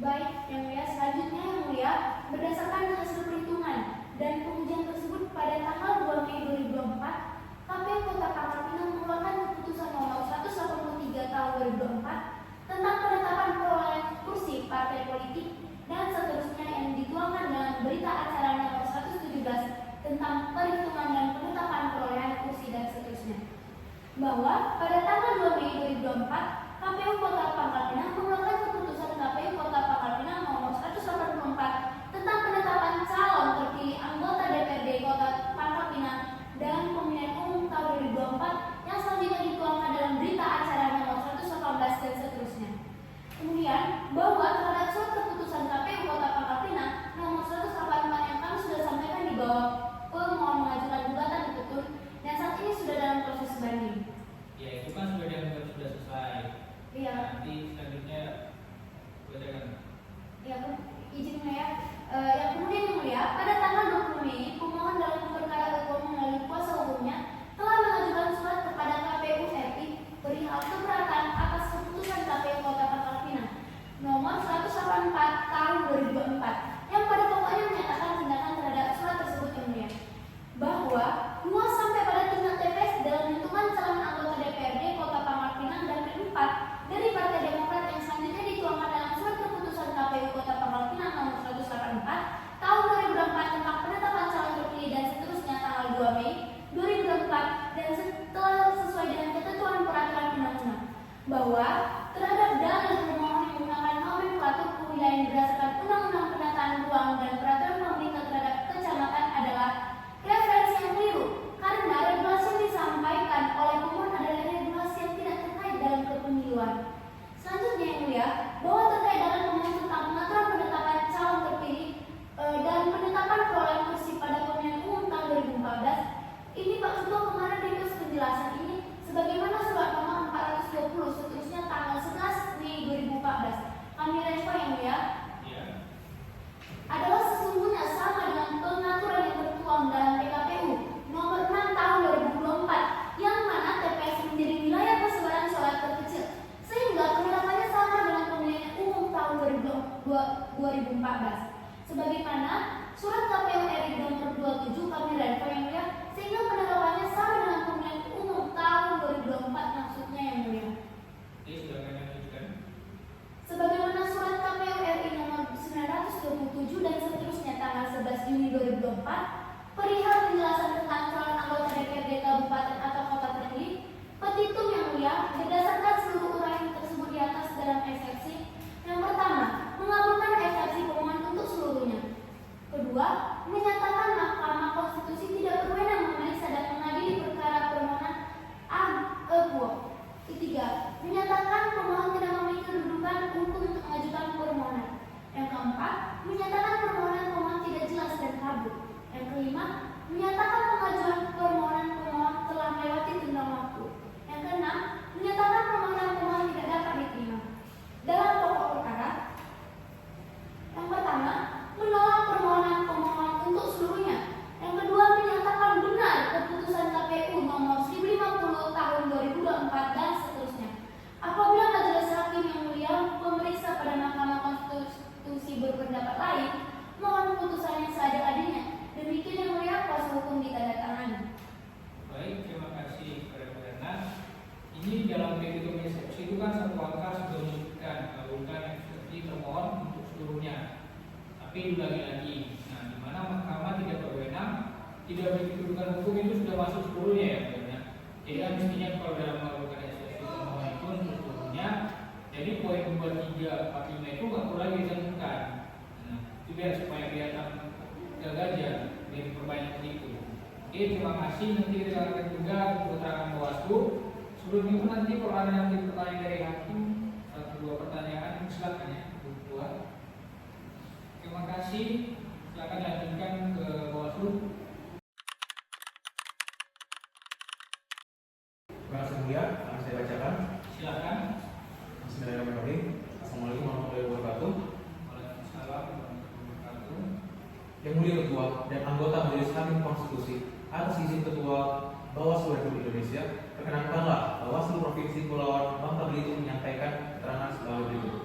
Baik, yang mulia. Selanjutnya yang mulia, berdasarkan hasil perhitungan dan pengujian tersebut pada tanggal 2 Mei 2024, KPU Kota Pangkal Pinang mengeluarkan keputusan nomor 183 tahun 2024 tentang penetapan perolehan kursi partai politik dan seterusnya yang dituangkan dalam berita acara nomor 117 tentang perhitungan dan penetapan perolehan kursi dan seterusnya. Bahwa pada tanggal 2 Mei 2024, KPU Kota Pangkal Pinang mengeluarkan keputusan KPU Kota Pangkal Pinang nomor 184 tentang penetapan calon terpilih anggota DPRD Kota Pangkal Pinang dan pemilihan umum tahun 2024 yang selanjutnya dituangkan dalam berita acara nomor 118 dan seterusnya. Kemudian, bahwa terhadap surat keputusan KPU Kota Pangkal Pinang nomor 184 yang kami sudah sampaikan di bawah, pemohon mengajukan gugatan dituntut dan saat ini sudah dalam proses banding. Ya, itu kan sudah dianggap sudah selesai. Iya. Nanti selanjutnya bacakan. Ya, izin ya. Yang kemudian yang mulia, pada tanggal 20 Mei, pemohon dalam perkara hukum melalui kuasa hukumnya telah mengajukan surat kepada KPU RI perihal keberatan atas keputusan KPU Kota Pangkal Pinang nomor 184 tahun 2004 yang pada pokoknya menyatakan tindakan terhadap surat tersebut yang mulia, bahwa luas sampai pada tingkat TPS dalam hitungan calon anggota DPRD Kota Pangkal Pinang dan 4 dari Partai Demokrat yang selanjutnya dituangkan dalam surat keputusan KPU Kota Pangkal Pinang nomor 184 tahun 2004 perihal penjelasan tentang calon anggota DPRD Kabupaten atau Kota terpilih. Petitum yang mulia, berdasarkan seluruh uraian tersebut di atas dalam eksepsi. Yang pertama, mengabulkan eksepsi pemohon untuk seluruhnya. Kedua, menyatakan Mahkamah Konstitusi tidak berwenang memeriksa dan mengadili perkara permohonan quo. Ketiga, menyatakan pemohon tidak memiliki kedudukan hukum untuk mengajukan permohonan. Yang keempat, menyatakan permohonan pemohon tidak jelas dan kabur. Yang kelima, menyatakan pengajuan permohonan pemohon telah melewati tenggang waktu. Yang keenam, menyatakan permohonan pemohon tidak dapat diterima. Dalam pokok perkara, yang pertama, menolak permohonan pemohon untuk seluruhnya. Yang kedua, menyatakan benar keputusan KPU nomor 1050 tahun 2024 dan seterusnya. Apabila majelis hakim yang mulia pemeriksa pada Mahkamah Konstitusi berpendapat lain, mohon putusannya seadil-adilnya. Demikian yang mulia, kuasa hukum ditandatangani. Baik, terima kasih kepada Bu Erna. Ini di dalam petitum eksepsi itu kan satu angka sudah menyebutkan mengabulkan eksepsi termohon untuk seluruhnya. Tapi lagi-lagi, nah di mana mahkamah tidak berwenang, tidak memiliki kedudukan hukum itu sudah masuk seluruhnya ya Bu Erna. Jadi kan mestinya kalau dalam mengabulkan eksepsi termohon itu untuk seluruhnya, jadi poin 2, 3, 4, 5 itu nggak perlu lagi ditentukan. Nah, itu biar supaya kelihatan gajah biar perbanyak itu. Oke, terima kasih. Nanti kita akan juga keterangan Bawaslu. Sebelum itu nanti kalau ada nanti pertanyaan dari hakim, 1-2 pertanyaan, silakan ya, buat. Terima kasih. Silakan lanjutkan ke Bawaslu. Terima kasih mulia, akan saya bacakan. Silakan. Bismillahirrahmanirrahim. Assalamualaikum warahmatullahi wabarakatuh. Waalaikumsalam warahmatullahi wabarakatuh. Yang mulia Ketua dan anggota Majelis Hakim Konstitusi, atas izin Ketua Bawaslu Republik Indonesia, perkenankanlah Bawaslu Provinsi Kepulauan Bangka Belitung menyampaikan keterangan sebagai berikut.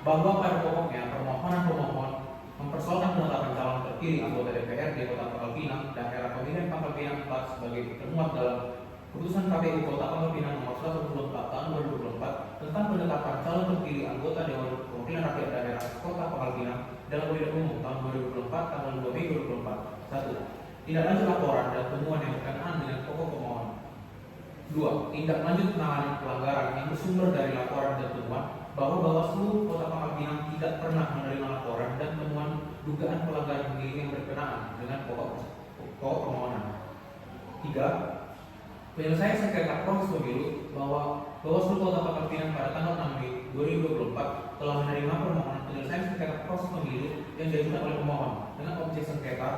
Bahwa pada pokoknya permohonan pemohon mempersoalkan penetapan calon terpilih anggota DPRD Kota Pangkal Pinang daerah pemilihan Pangkal Pinang 4 sebagai termuat dalam Putusan KPU Kota Pangkal Pinang nomor 124 tahun 2024 tentang penetapan calon terpilih anggota Dewan Perwakilan Rakyat Daerah Kota Pangkal Pinang dalam pemilihan umum tahun 2024 tanggal 2 Mei 2024. 1. Tindak lanjut laporan dan temuan yang berkenaan dengan pokok pemohon. 2. Tindak lanjut penanganan pelanggaran yang bersumber dari laporan dan temuan bahwa Bawaslu Kota Pangkal Pinang tidak pernah menerima laporan dan temuan dugaan pelanggaran pemilu yang berkenaan dengan pokok permohonan. 3. Penyelesaian sengketa proses pemilu bahwa Bawaslu Kota Pangkal Pinang pada tanggal 6 Mei 2024 telah menerima permohonan penyelesaian sengketa proses pemilu yang diajukan oleh pemohon dengan objek sengketa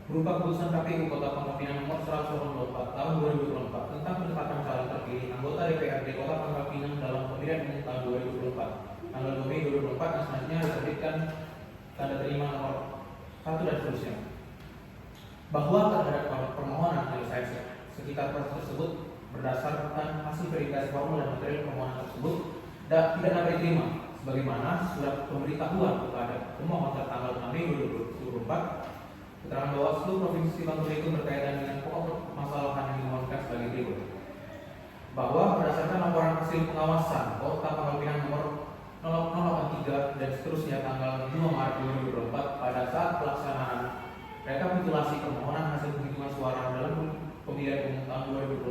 berupa putusan KPU Kota Pangkal Pinang nomor 124 tahun 2024 tentang penetapan calon terpilih anggota DPRD Kota Pangkal Pinang dalam pemilihan umum tahun 2024 tanggal 2 Mei 2024 dan selanjutnya diterbitkan tanda terima nomor 1 dan seterusnya. Bahwa terhadap permohonan penyelesaian sekitar proses tersebut berdasarkan hasil verifikasi formal dan material permohonan tersebut tidak dapat diterima sebagaimana surat pemberitahuan kepada pemohon tertanggal 6 Mei 2024. Keterangan Bawaslu Provinsi Bangka Belitung berkaitan dengan pokok permasalahan yang dimohonkan sebagai berikut. Bahwa berdasarkan laporan hasil pengawasan Kota Pangkal Pinang nomor 083 dan seterusnya tanggal 2 Maret 2024 pada saat pelaksanaan rekapitulasi permohonan hasil penghitungan suara dalam pemilihan umum tahun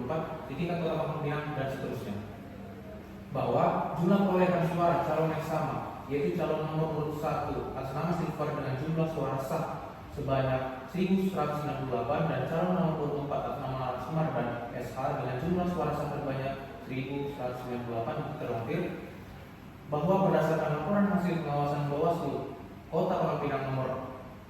2024 di tingkat Kota Pangkal Pinang dan seterusnya. Bahwa jumlah perolehan suara calon yang sama, yaitu calon nomor urut 1 atas nama Silver dengan jumlah suara sah sebanyak 1.198 dan calon nomor urut 4 atas nama Semar dan SH dengan jumlah suara sah terbanyak 1.198 terlampir. Bahwa berdasarkan laporan hasil pengawasan Bawaslu Kota Pangkal Pinang nomor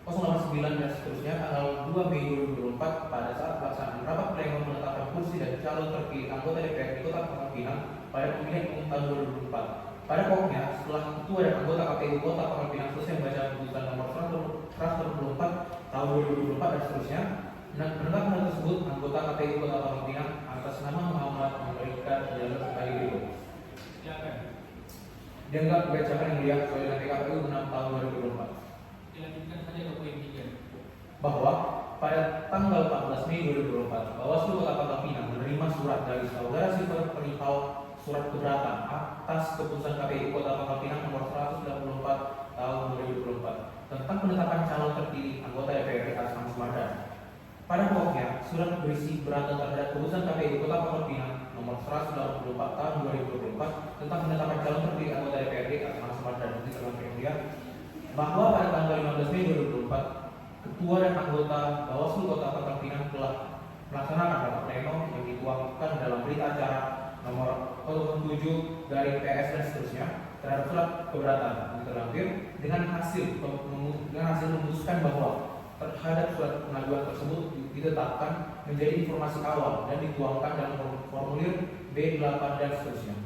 089 dan seterusnya tanggal 2 Mei 2024 pada saat pelaksanaan rapat pleno penetapan kursi dan calon terpilih anggota DPRD Kota Pangkal Pinang pada pemilihan umum tahun 2024. Pada pokoknya, setelah ketua dan anggota KPU Kota Pangkal Pinang selesai membaca putusan nomor 124 tahun 2024 dan seterusnya, menetapkan hal tersebut anggota KPU Kota Pangkal Pinang atas nama Muhammad memberikan penjelasan sebagai berikut. Silakan. Dianggap dibacakan yang mulia sesuai dengan PKPU 6 tahun 2024. Dilanjutkan saja ke poin 3. Bahwa pada tanggal 14 Mei 2024, Bawaslu Kota Pangkal Pinang menerima surat dari saudara Silver perihal surat keberatan atas keputusan KPU Kota Pangkal Pinang nomor 194 tahun 2024 tentang penetapan calon terpilih anggota DPRD atas nama Sumarda. Pada pokoknya, surat berisi beratan terhadap keputusan KPU Kota Pangkal Pinang nomor 184 tahun 2024 tentang penetapan calon terpilih anggota DPRD atas nama Sumarda dan Diterangkan bahwa pada tanggal 15 Mei 2024 Ketua dan anggota Bawaslu Kota Pangkal Pinang telah melaksanakan rapat pleno yang dituangkan dalam berita acara nomor 07 dari PS dan seterusnya terhadap surat keberatan yang terlampir dengan hasil memutuskan bahwa terhadap surat pengajuan tersebut ditetapkan menjadi informasi awal dan dituangkan dalam formulir B8 dan seterusnya.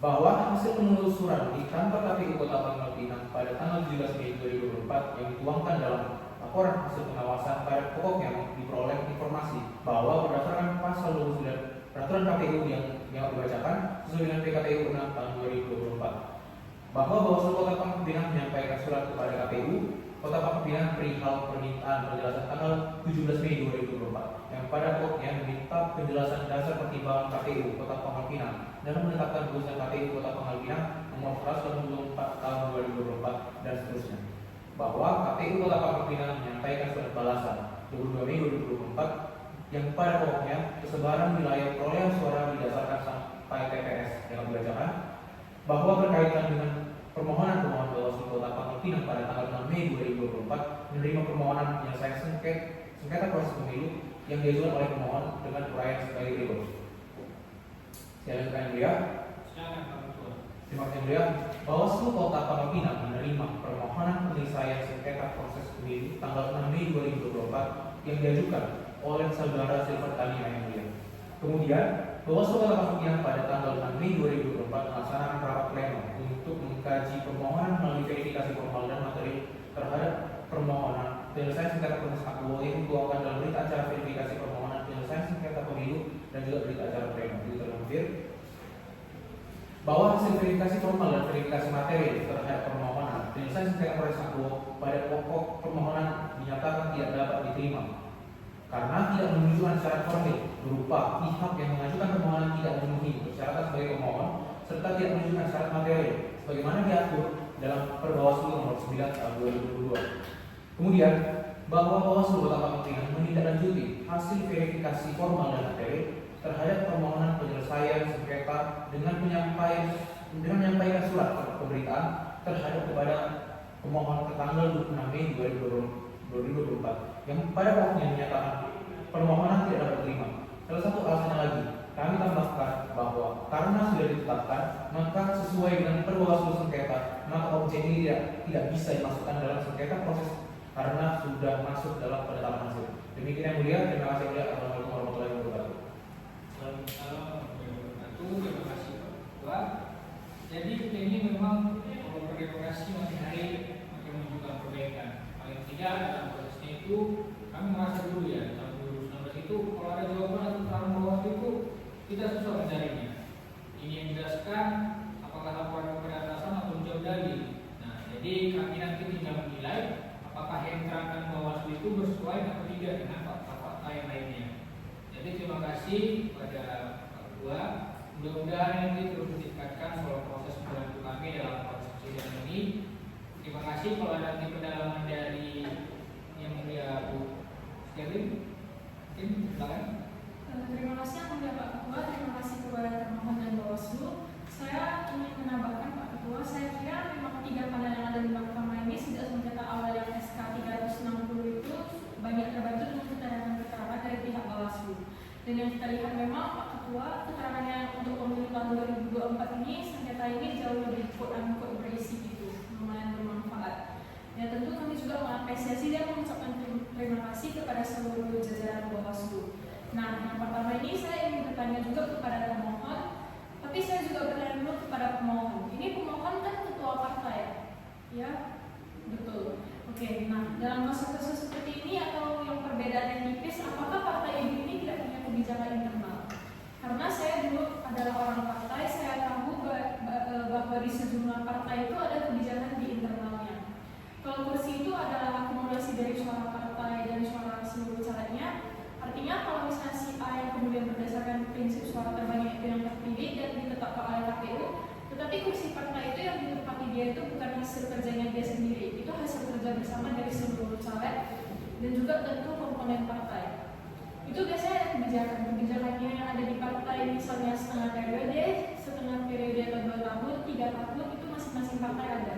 Bahwa hasil penelusuran di kantor KPU Kota Pangkal Pinang pada tanggal 17 Mei 2024 yang dituangkan dalam laporan hasil pengawasan pada pokoknya diperoleh informasi bahwa berdasarkan pasal 29 peraturan KPU yang dibacakan sesuai dengan PKPU 6 tahun 2024 bahwa Bawaslu Kota Pangkal Pinang menyampaikan surat kepada KPU Kota Pangkal Pinang perihal permintaan penjelasan tanggal 17 Mei 2024 yang pada pokoknya meminta penjelasan dasar pertimbangan KPU Kota Pangkal Pinang dalam menetapkan keputusan KPU Kota Pangkal Pinang nomor 184 tahun 2024 dan seterusnya bahwa KPU Kota Pangkal Pinang menyampaikan surat balasan 22 Mei 2024 yang pada pokoknya kesebaran wilayah perolehan suara didasarkan sampai TPS yang dibacakan bahwa berkaitan dengan permohonan Bawaslu Kota Pangkal Pinang pada tanggal 6 Mei 2024 menerima permohonan penyelesaian sengketa proses pemilu yang diajukan oleh pemohon dengan uraian sebagai berikut. Saya lanjutkan yang mulia. Terima kasih yang mulia. Bawaslu Kota Pangkal Pinang menerima permohonan penyelesaian sengketa proses pemilu tanggal 6 Mei 2024 yang diajukan oleh saudara Silver Tania yang mulia. Kemudian Bawaslu Kota Pangkal Pinang pada tanggal 6 Mei 2024 melaksanakan rapat pleno untuk mengkaji permohonan melalui verifikasi formal dan materi terhadap permohonan penyelesaian sengketa proses akuo yang dituangkan dalam berita acara verifikasi permohonan penyelesaian sengketa pemilu dan juga berita acara pleno. Terlampir bahwa hasil verifikasi formal dan verifikasi materi terhadap permohonan penyelesaian sengketa proses akuo pada pokok permohonan dinyatakan tidak dapat diterima karena tidak menunjukkan syarat formil berupa pihak yang mengajukan permohonan tidak memenuhi persyaratan sebagai pemohon serta tidak menunjukkan syarat materi sebagaimana diatur dalam Perbawaslu nomor 9 tahun 2022. Kemudian bahwa Bawaslu Kota Pangkal Pinang menindaklanjuti hasil verifikasi formal dan materi terhadap permohonan penyelesaian sengketa dengan menyampaikan surat pemberitaan terhadap kepada pemohon tanggal 26 Mei 2024 yang pada pokoknya menyatakan permohonan tidak dapat diterima. Salah satu alasannya lagi, kami tambahkan bahwa karena sudah ditetapkan, maka sesuai dengan Perbawaslu sengketa, maka objek ini tidak bisa dimasukkan dalam sengketa proses karena sudah masuk dalam penetapan hasil. Demikian yang mulia, terima kasih mulia. Assalamualaikum warahmatullahi wabarakatuh. Terima kasih Pak Ketua. Jadi ini memang demokrasi masih hari makin menunjukkan perbaikan. Paling tidak dalam prosesnya itu kami merasa dulu ya tahun 2019 itu kalau ada jawaban atau keterangan Bawaslu itu kita susah mencarinya. Ini yang dijelaskan apakah laporan kepada atasan atau menjawab dalil. Nah, jadi kami nanti tinggal menilai apakah yang diterangkan Bawaslu itu bersesuaian atau tidak dengan fakta-fakta yang lainnya. Jadi terima kasih kepada Pak Ketua. Mudah-mudahan nanti terus ditingkatkan soal proses membantu kami dalam proses persidangan ini. Terima kasih. Kalau ada nanti pendalaman dari yang mulia Bu Sherlyn, mungkin silakan. Terima kasih yang mulia Pak Ketua. Terima kasih kepada termohon dan Bawaslu. Saya ingin menambahkan Pak Ketua, saya kira memang 3 panel yang ada di mahkamah ini sejak sengketa awal yang SK 360 itu banyak terbantu dengan keterangan dari pihak Bawaslu. Dan yang kita lihat memang Pak Ketua, keterangannya untuk pemilu tahun 2024 ini sengketa ini jauh lebih quote-unquote berisi gitu, lumayan bermanfaat. Ya tentu kami juga mengapresiasi dan mengucapkan terima kasih kepada seluruh jajaran Bawaslu. Nah, yang pertama ini saya ingin bertanya juga kepada pemohon, tapi saya juga bertanya dulu kepada pemohon. Ini pemohon kan ketua partai, ya? Betul. Oke, nah dalam kasus-kasus seperti ini atau yang perbedaan yang tipis, apakah partai ibu ini tidak punya kebijakan internal? Karena saya dulu adalah orang partai, saya tahu bahwa di sejumlah partai itu ada kebijakan di internalnya. Kalau kursi itu adalah akumulasi dari suara partai dan suara seluruh calegnya, artinya kalau misalnya si A yang kemudian berdasarkan prinsip suara terbanyak itu yang terpilih dan ditetapkan oleh KPU, tetapi kursi partai itu yang ditempati di dia itu bukan hasil kerjanya dia sendiri, itu hasil kerja bersama dari seluruh caleg dan juga tentu komponen partai. Itu biasanya kebijakannya yang ada di partai, misalnya setengah periode atau 2 tahun, 3 tahun, itu masing-masing partai ada.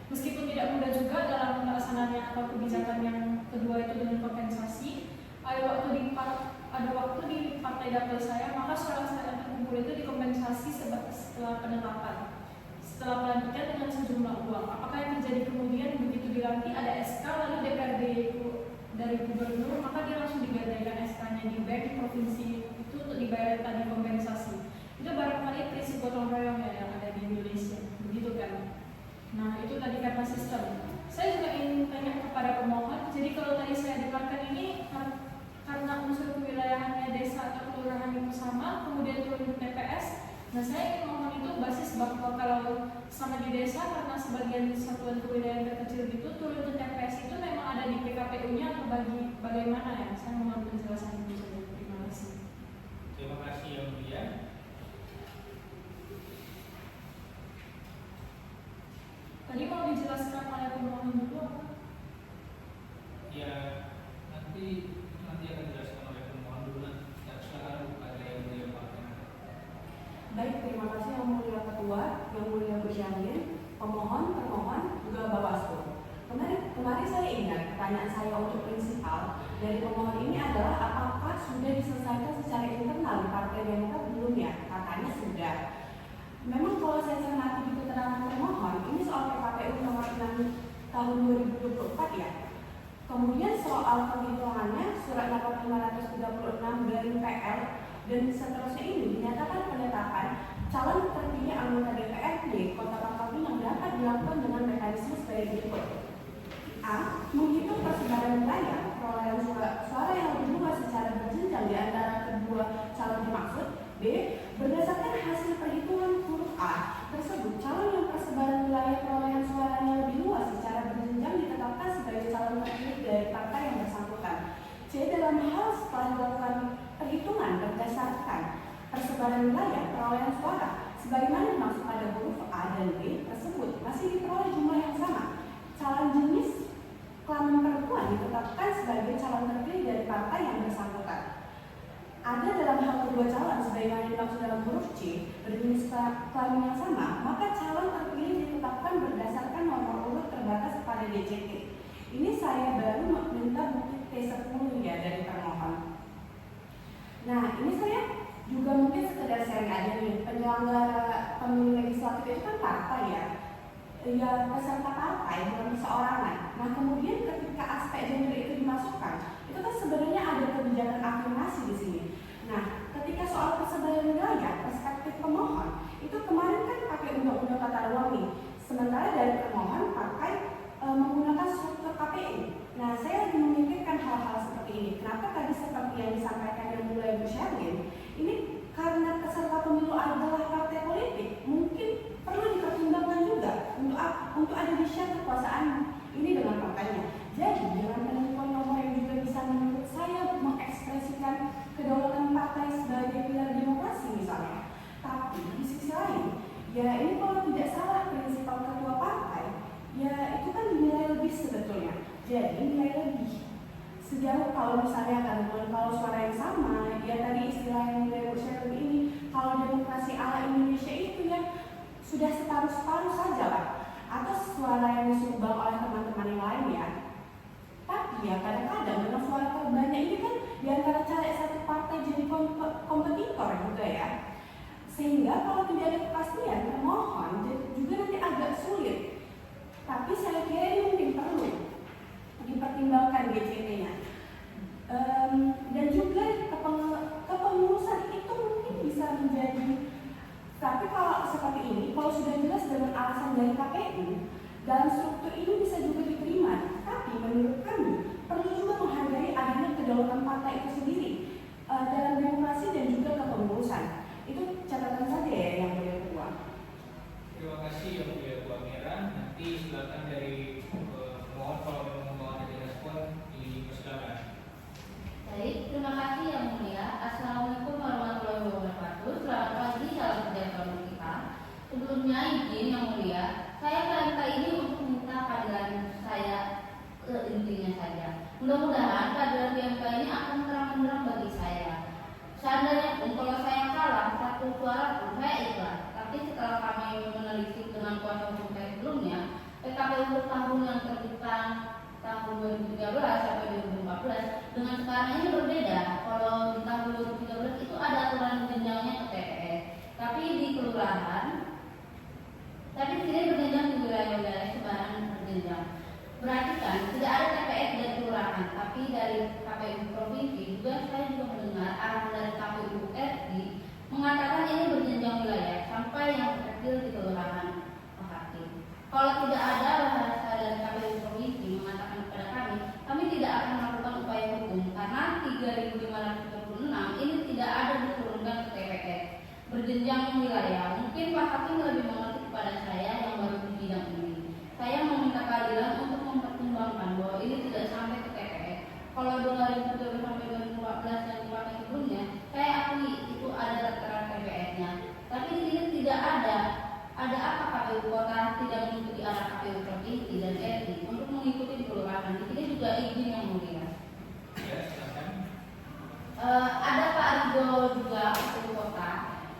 Meskipun tidak mudah juga dalam pelaksanaannya atau kebijakan yang kedua itu dengan kompensasi, ada waktu di partai dapil saya, maka suara saya terkumpul itu dikompensasi setelah penetapan. Setelah pelantikan dengan sejumlah uang. Apakah yang terjadi kemudian begitu dilantik ada SK lalu DPRD itu dari gubernur, maka dia langsung digadaikan SK-nya di bank di provinsi itu untuk dibayar tadi kompensasi. Itu barangkali prinsip gotong royong yang ada di Indonesia, begitu kan? Nah itu tadi karena sistem. Saya juga ingin tanya kepada pemohon, jadi kalau tadi saya dengarkan ini karena unsur kewilayahannya desa atau kelurahan itu sama, kemudian turun ke TPS. Nah saya ingin mohon itu basis bahwa kalau sama di desa karena sebagian satuan kewilayahan terkecil itu turun ke TPS itu memang ada di PKPU-nya atau bagaimana ya? Saya mohon penjelasan itu saja. Terima kasih. Terima kasih Yang Mulia. Tadi mau dijelaskan oleh pemohon dulu apa? Ya nanti akan dijelaskan oleh pemohon dulu. Ya, silakan pada Yang Mulia Pak. Baik, terima kasih Yang Mulia Ketua, Yang Mulia Berjamin, pemohon, termohon, juga Bawaslu. Kemarin saya ingat pertanyaan saya untuk prinsipal dari pemohon ini adalah apakah sudah diselesaikan secara internal di Partai Demokrat belum ya? Katanya sudah. Memang kalau saya cermati di keterangan termohon, ini soal PKPU nomor 6 tahun 2024 ya. Kemudian soal penghitungannya surat nomor 536 dari PL dan seterusnya ini dinyatakan penetapan calon terpilih anggota DPRD Kota Pangkal Pinang dapat dilakukan dengan mekanisme sebagai berikut. A. Menghitung persebaran wilayah perolehan suara yang lebih luas secara berjenjang di antara kedua calon dimaksud. B. Berdasarkan hasil perhitungan huruf A tersebut, calon yang persebaran wilayah perolehan suaranya lebih luas secara berjenjang ditetapkan sebagai calon terpilih dari partai yang bersangkutan. C. Dalam hal setelah dilakukan perhitungan berdasarkan persebaran wilayah perolehan suara sebagaimana dimaksud pada huruf A dan B tersebut masih diperoleh jumlah yang sama, calon jenis kelamin perempuan ditetapkan sebagai calon terpilih dari partai yang bersangkutan. Ada dalam hal kedua calon sebagaimana dimaksud dalam huruf C berjenis kelamin yang sama, maka calon terpilih ditetapkan berdasarkan nomor urut terbatas pada DCT. Ini saya baru minta bukti T10 ya dari termohon. Nah ini saya juga mungkin sekedar sharing aja nih, penyelenggara pemilu legislatif itu kan partai ya, peserta partai bukan perseorangan. Nah kemudian ketika aspek gender itu dimasukkan, itu kan sebenarnya ada kebijakan afirmasi di sini. Nah ketika soal persebaran wilayah perspektif pemohon itu kemarin kan pakai undang-undang tata ruang nih, sementara dari pemohon pakai menggunakan struktur KPU. Nah saya lagi memikirkan hal-hal seperti ini. Kenapa tadi seperti yang disampaikan yang mulai bersyarin, ini karena peserta pemilu adalah partai politik, mungkin perlu dipertimbangkan juga untuk ada di share kekuasaan ini dengan partainya. Jadi dengan penentuan nomor yang juga bisa menurut saya mengekspresikan kedaulatan partai sebagai pilar demokrasi misalnya. Tapi di sisi lain, ya ini kalau tidak salah prinsipal ketua partai, ya itu kan dinilai lebih sebetulnya. Jadi nilai lebih sejauh kalau misalnya kan kalau suara yang sama, ya tadi istilah yang mulai bersyarat ini, kalau demokrasi ala Indonesia itu ya sudah separuh-separuh saja Pak, atau suara yang disumbang oleh teman-teman yang lain ya. Tapi ya kadang-kadang dengan suara terbanyak ini kan diantara caleg satu partai jadi kompetitor juga ya. Sehingga kalau tidak ada kepastian termohon juga nanti agak sulit. Tapi saya kira ini mungkin perlu dipertimbangkan DCT-nya. Dan juga kepengurusan itu mungkin bisa menjadi. Tapi kalau seperti ini, kalau sudah jelas dengan alasan dari KPU, dalam struktur ini bisa juga diterima. Tapi menurut kami perlu juga menghargai adanya kedaulatan partai itu sendiri dalam demokrasi dan juga kepengurusan. Itu catatan saja ya yang boleh ketua. Terima kasih Yang Mulia Ketua Mira. Nanti silakan dari mohon kalau memang mau ada respon dipersilakan. Baik, terima kasih Yang Mulia. Assalamualaikum warahmatullahi wabarakatuh. Selamat pagi, salam sejahtera untuk kita. Sebelumnya izin Yang Mulia, saya Mudah-mudahan kehadiran di MK ini akan terang benderang bagi saya. Seandainya pun kalau saya kalah satu suara pun saya ikhlas. Tapi setelah kami menelisik dengan kuasa hukum saya sebelumnya, PKPU tahun yang terbitkan tahun 2013 sampai 2014 dengan sekarang ini berbeda. Kalau di tahun 2013 itu ada aturan jenjangnya ke TPS, tapi di kelurahan, tapi di sini berjenjang di wilayah-wilayah sebaran berjenjang. Berarti kan tidak ada TPS dari kelurahan, tapi dari KPU provinsi juga saya juga mendengar arahan dari KPU RI mengatakan ini berjenjang wilayah sampai yang terkecil di kelurahan. Kalau tidak ada bahasa dari KPU provinsi mengatakan kepada kami tidak akan melakukan upaya hukum karena 3.536 ini tidak ada diturunkan ke TPS berjenjang wilayah. Mungkin Pak Hakim lebih mengerti kepada saya yang baru di bidang ini. Saya meminta keadilan untuk mempertimbangkan bahwa ini tidak sampai ke TPS. Kalau 2017 sampai 2014 yang dipakai sebelumnya, saya akui itu ada daftaran TPS-nya. Tapi di sini tidak ada. Ada apa KPU kota tidak mengikuti arah KPU provinsi dan RI untuk mengikuti di kelurahan? Di sini juga izin yang mulia. Ya, silakan. Ada Pak Rido juga KPU kota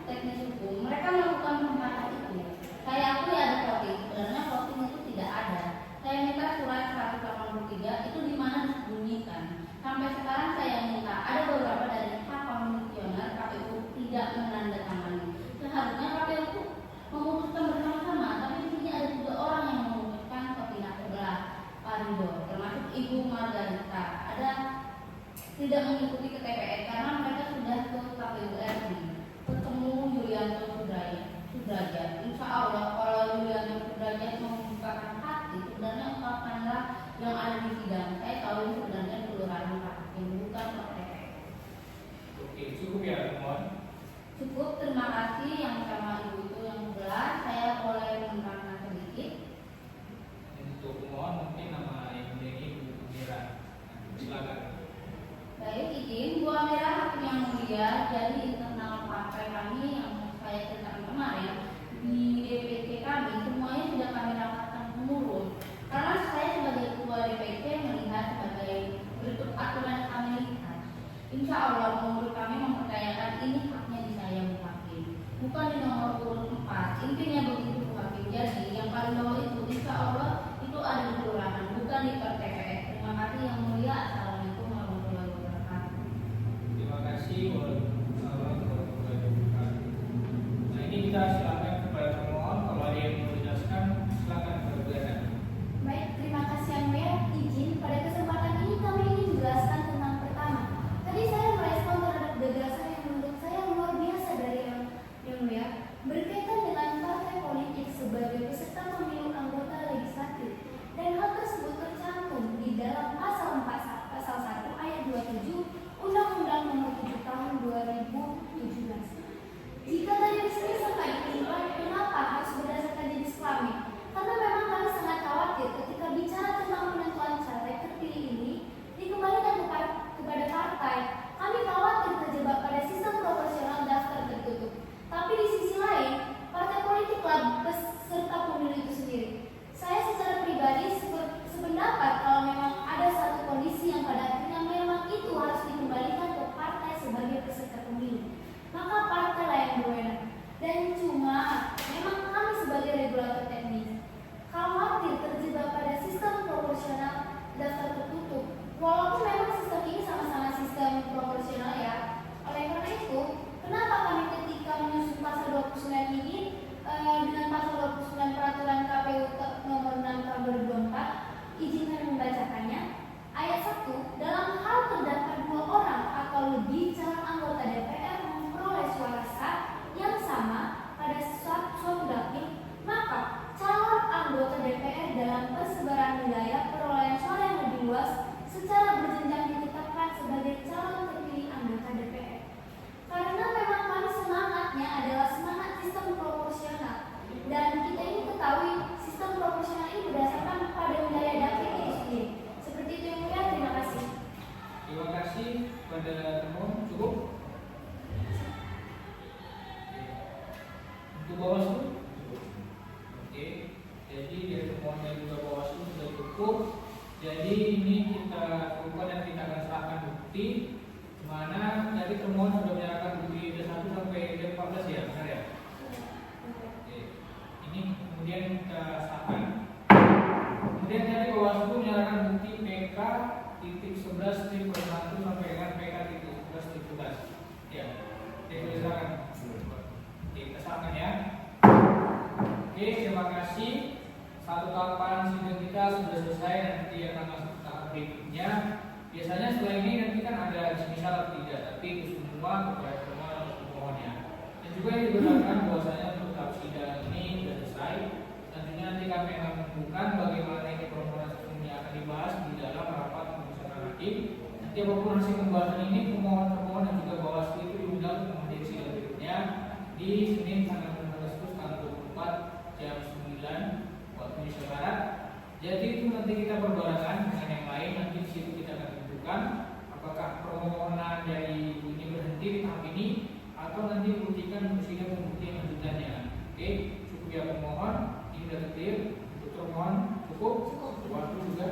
teknis hukum. Mereka melakukan penempatan itu. Saya akui ada voting. Sebenarnya voting itu tidak ada. Saya minta surat 183 itu di mana disembunyikan. Sampai sekarang saya minta ada beberapa dari hak komisioner KPU tidak menandatangani. Seharusnya KPU memutuskan bersama-sama, tapi di sini ada juga orang yang memutuskan ke pihak sebelah Pak Rido, termasuk Ibu Margarita. Ada tidak mengikuti ke TPS karena mereka sudah ke KPU RI ketemu Yulianto Sudrajat. Insya Allah kalau Yulianto Sudrajat membukakan hati, sebenarnya ungkapanlah yang ada di sidang. Saya tahu ini sebenarnya kelurahan Pak Hakim, bukan ke TPS. Oke, cukup ya, mohon. Cukup, terima kasih yang sama Ibu itu yang jelas. Saya boleh menerangkan sedikit. Untuk mohon mungkin nama Ibu ini Bu Mira. Silakan. Baik, izin Bu Amira Hakim yang mulia. Jadi internal partai kami yang saya ceritakan kemarin di DPC kami semuanya sudah kami rapatkan pengurus. Karena saya sebagai ketua DPC melihat sebagai berikut aturan yang kami lihat. Insya Allah pengurus kami mempercayakan ini haknya di saya Bu Hakim, bukan di nomor urut 4. Intinya begitu Bu Hakim. Jadi yang paling bawah itu insya Allah itu ada di kelurahan, bukan di TPS. Terima kasih yang mulia. Assalamualaikum warahmatullahi wabarakatuh. Terima kasih. Waalaikumsalam warahmatullahi wabarakatuh. Nah, ini kita silakan kepada pemohon kalau ada yang mau dijelaskan, silakan kepada Bu Ena. Baik, terima kasih yang mulia. Izin pada kesempatan ini kami ingin menjelaskan tentang pertama. Tadi saya merespon terhadap gagasan yang menurut saya luar biasa dari yang mulia berkaitan dengan partai politik sebagai peserta pemilu anggota legislatif, dan hal tersebut tercantum di dalam pasal 1 ayat 27 Undang-Undang Nomor 7 Tahun 2000 Jadi ini kita coba dan kita akan serahkan bukti mana dari termohon sudah menyerahkan bukti D1 sampai D14 ya, benar ya? Oke. Ini kemudian kita serahkan. Kemudian dari Bawaslu menyerahkan bukti PK titik 11 1 sampai dengan PK titik 11 ya. Dituliskan. Oke, kita serahkan ya. Oke, terima kasih. Satu tahapan sidang kita sudah selesai, nanti akan masuk ke tahap berikutnya. Biasanya setelah ini nanti kan ada misal atau tidak, tapi itu semua kepada semua pemohon ya. Dan juga yang digunakan bahwasanya untuk tahap sidang ini sudah selesai. Tentunya nanti kami akan menentukan bagaimana ini permohonan sebelumnya akan dibahas di dalam rapat pemusyawaratan hakim. Nanti apapun hasil pembahasan ini, pemohon-pemohon dan juga Bawaslu itu diundang untuk menghadiri sidang berikutnya di Senin tanggal 15 Agustus tanggal 24 jam 9 waktu Indonesia Barat. Jadi itu nanti kita berbarengan dengan yang lain. Nanti di situ kita akan tentukan apakah permohonan dari ini berhenti di tahap ini atau nanti dibuktikan untuk sidang pembuktian lanjutannya. Oke, cukup ya pemohon. Ini sudah clear. Untuk termohon cukup. Waktu juga.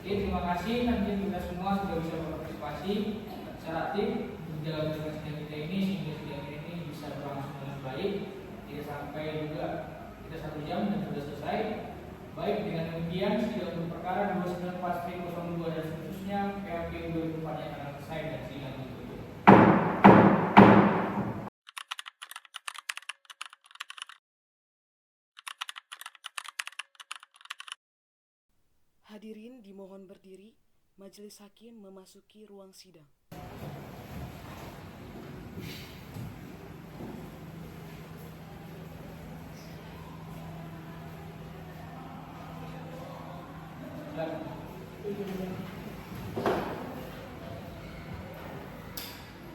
Oke, terima kasih. Nanti kita semua sudah bisa berpartisipasi secara aktif dalam sidang kita ini sehingga sidang ini bisa berlangsung dengan baik. Tidak sampai juga kita 1 jam dan sudah selesai. Baik, dengan demikian sidang untuk perkara 294/02 dan seterusnya PHP 2004 yang akan selesai dan sidang ditutup. Hadirin dimohon berdiri, majelis hakim memasuki ruang sidang.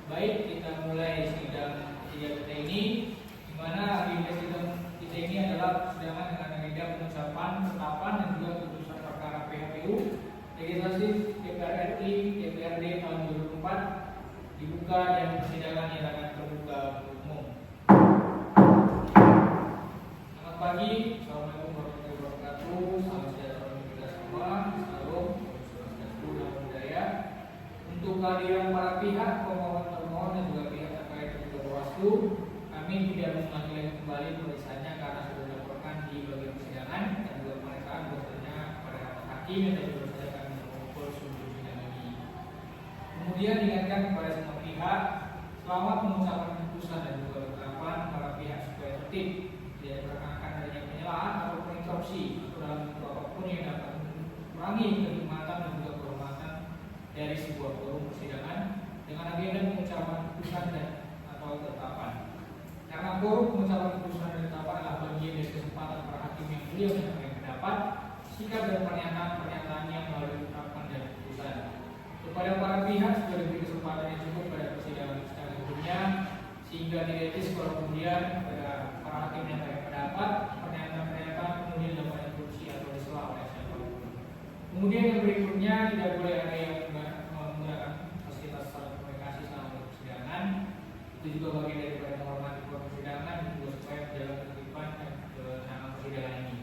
Baik, kita mulai sidang kita ini, di mana agenda sidang kita ini adalah persidangan dengan agenda pengucapan, penetapan dan juga putusan perkara PHPU legislatif DPR RI DPRD tahun 2004 dibuka dan persidangan yang akan terbuka untuk umum. Selamat pagi, assalamualaikum warahmatullahi wabarakatuh. Salam sejahtera bagi kita semua. Salam budaya. Untuk kehadiran para pihak pemohon dan juga pihak terkait dan juga Bawaslu, kami tidak mengulangi kembali pemeriksaannya karena sudah dilaporkan di bagian persidangan dan juga pemeriksaan bahwasanya pada hakim dan juga saja kami mengumpul sebelum sidang ini. Kemudian diingatkan kepada semua pihak selama pengucapan putusan dan juga penetapan para pihak supaya tertib, tidak diperkenankan adanya penyelaan atau interupsi atau dalam bentuk apapun yang dapat mengurangi kenikmatan dan juga kehormatan dari sebuah forum persidangan dengan agenda pengucapan putusan dan atau ketetapan. Karena forum pengucapan putusan dan ketetapan adalah bagian dari kesempatan para hakim yang mulia menyampaikan pendapat, sikap dan pernyataan-pernyataannya melalui ketetapan dan putusan. Kepada para pihak sudah diberi kesempatan yang cukup pada persidangan sebelumnya, sehingga tidak etis kalau kemudian pada para hakim yang menyampaikan pendapat, pernyataan-pernyataan kemudian dapat interupsi atau disela oleh siapapun. Kemudian yang berikutnya tidak boleh ada yang menggunakan fasilitas komunikasi selama persidangan. Itu juga bagian daripada menghormati persidangan dan juga supaya berjalan ketertiban dan ketenangan persidangan ini.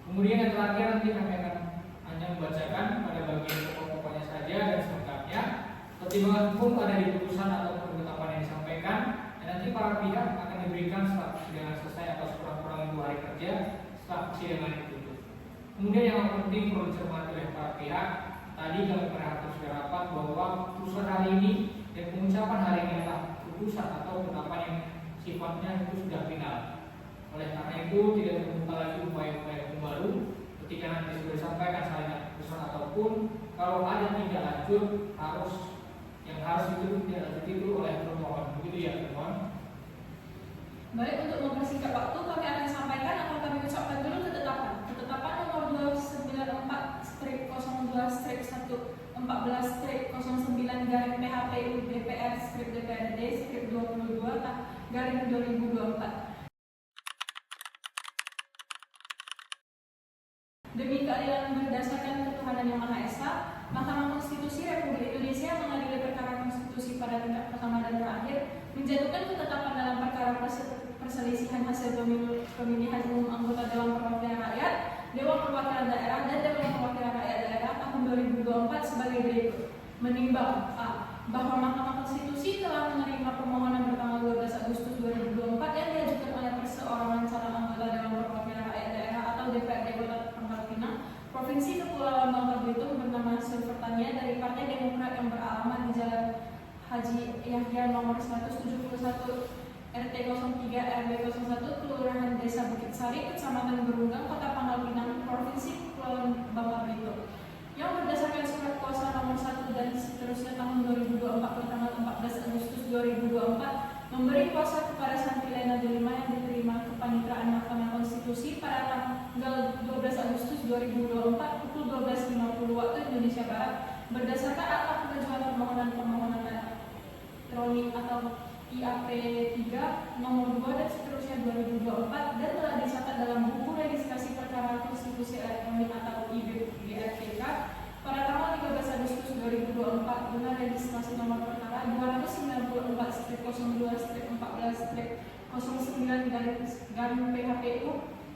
Kemudian yang terakhir nanti kami akan hanya membacakan pada bagian pokok-pokoknya saja dan selengkapnya. Pertimbangan hukum ada di putusan atau penetapan yang disampaikan, dan nanti para pihak akan diberikan setelah persidangan selesai atau sekurang-kurangnya 2 hari kerja setelah persidangan ditutup. Kemudian yang penting perlu dicermati oleh para pihak. Tadi kami pernah sudah rapat bahwa putusan hari ini dan pengucapan hari ini adalah putusan atau penetapan yang sifatnya itu sudah final. Oleh karena itu tidak terbuka lagi upaya-upaya hukum baru ketika nanti sudah disampaikan salahnya putusan ataupun kalau ada tidak lanjut harus itu oleh termohon. Begitu ya termohon. Baik, untuk mempersingkat waktu kami akan sampaikan atau kami ucapkan dulu ketetapan. Ketetapan nomor 294/1/14/09 DPR DPRD 22/2024. Demi keadilan berdasarkan ketuhanan yang Maha Esa, Mahkamah Konstitusi Republik Indonesia mengadili perkara konstitusi pada tingkat pertama dan terakhir, menjatuhkan ketetapan dalam perkara perselisihan hasil pemilihan umum anggota Dewan Perwakilan Rakyat, Dewan Perwakilan Daerah, dan Dewan Perwakilan Rakyat Daerah tahun 2024 sebagai berikut. Menimbang A. Bahwa Mahkamah Konstitusi telah menerima permohonan bertanggal 12 Agustus 2024 yang diajukan oleh perseorangan calon anggota Dewan Perwakilan Rakyat Daerah atau DPRD Kota Pangkal Pinang, Provinsi Kepulauan Bangka Belitung bernama Silver Tania dari Partai Demokrat yang beralamat di Jalan Haji Yahya nomor 171 RT 03 RW 01 Kelurahan Desa Bukit Sari, Kecamatan Berunggang, Kota Pangkal Pinang, Provinsi Kepulauan Bangka Belitung, yang berdasarkan surat kuasa nomor 1 dan seterusnya tahun 2024 tanggal 14 Agustus 2024 memberi kuasa kepada Santi Lena Delima yang diterima kepaniteraan Mahkamah Konstitusi pada tanggal 12 Agustus 2024 pukul 12.50 waktu Indonesia Barat berdasarkan akta pengajuan permohonan elektronik atau IAP 3 nomor 2 dan seterusnya 2024 dan telah dicatat dalam buku registrasi perkara konstitusi elektronik atau IBGRTK pada tanggal 13 Agustus 2024 dengan registrasi nomor perkara 294/14/09/PHPU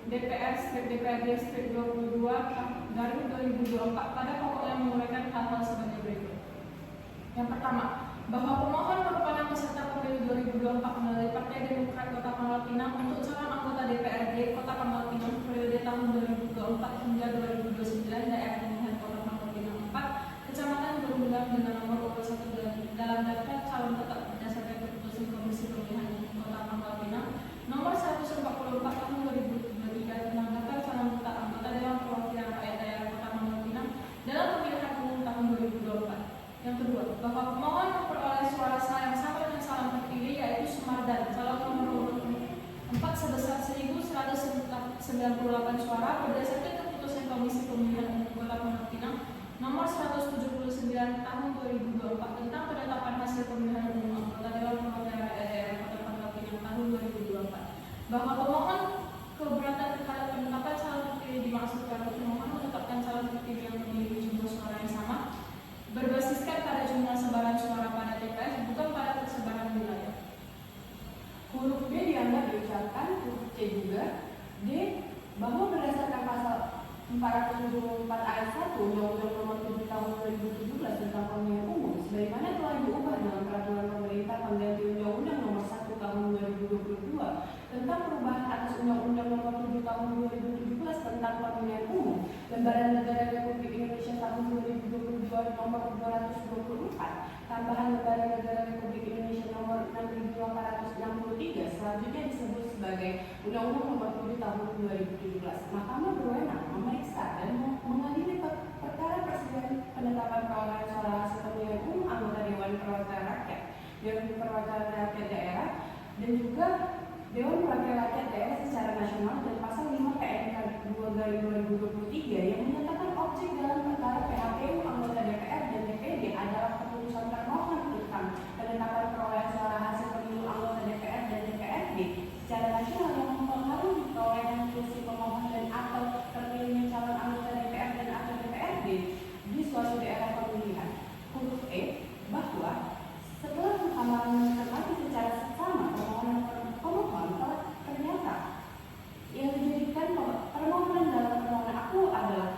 DPR/DPRD/22/2024 pada pokoknya menguraikan hal-hal sebagai berikut. Yang pertama, bahwa pemohon merupakan peserta pemilu 2024 melalui Partai Demokrat Kota Pangkal Pinang untuk calon anggota DPRD Kota Pangkal Pinang periode tahun 2024 hingga 2029 daerah pemilihan Kota Pangkal Pinang 4, Kecamatan Berunggang dengan nomor urut 1 dalam daftar calon tetap berdasarkan keputusan Komisi Pemilihan Kota Pangkal Pinang nomor 144 tahun 2023 tentang daftar calon tetap anggota Dewan Perwakilan Rakyat Daerah Kota Pangkal Pinang dalam pemilihan umum tahun 2024. Yang kedua, bahwa pemohon memperoleh suara sah yang sama dengan calon terpilih yaitu Sumardan, calon nomor urut 4 sebesar 1.198 suara berdasarkan keputusan Komisi Pemilihan Umum Kota Pangkal Pinang nomor 179 tahun 2024 tentang penetapan hasil pemilihan umum anggota Dewan Perwakilan Rakyat Daerah Kota Pangkal Pinang tahun 2024. Bahwa pemohon keberatan terhadap penetapan calon terpilih dimaksudkan pemohon menetapkan calon terpilih yang memiliki jumlah suara yang sama berbasiskan pada jumlah sebaran suara pada TPS bukan pada persebaran wilayah. Huruf B dianggap diucapkan, huruf C juga. D. Bahwa berdasarkan pasal 474 ayat 1 Undang-Undang Nomor 7 Tahun 2017 tentang Pemilihan Umum, sebagaimana telah diubah dalam Peraturan Pemerintah Pengganti Undang-Undang Nomor 1 Tahun 2022 tentang perubahan atas Undang-Undang Nomor 7 Tahun 2017 tentang Pemilihan Umum, Lembaran Negara Republik Indonesia Tahun 2022 Nomor 224, tambahan Lembaran Negara Republik Indonesia Nomor 6263, selanjutnya disebut sebagai Undang-Undang Nomor 7 Tahun 2017. Mahkamah berwenang memeriksa dan mengadili perkara perselisihan penetapan perolehan suara hasil pemilihan umum anggota Dewan Perwakilan Rakyat, Dewan Perwakilan Rakyat Daerah, dan juga Dewan Perwakilan Rakyat Daerah secara nasional dan pasal 5 PMK 2/2023 yang menyatakan objek dalam perkara PHPU anggota DPR dan DPD adalah keputusan termohon tentang penetapan perolehan suara hasil pemilu anggota DPR dan DPRD secara nasional yang mempengaruhi perolehan kursi pemohon dan atau terpilihnya calon anggota DPR dan atau DPRD di suatu daerah pemilihan. Huruf E. Bahwa setelah Mahkamah mencermati secara seksama permohonan ternyata yang dijadikan permohonan dalam permohonan aku adalah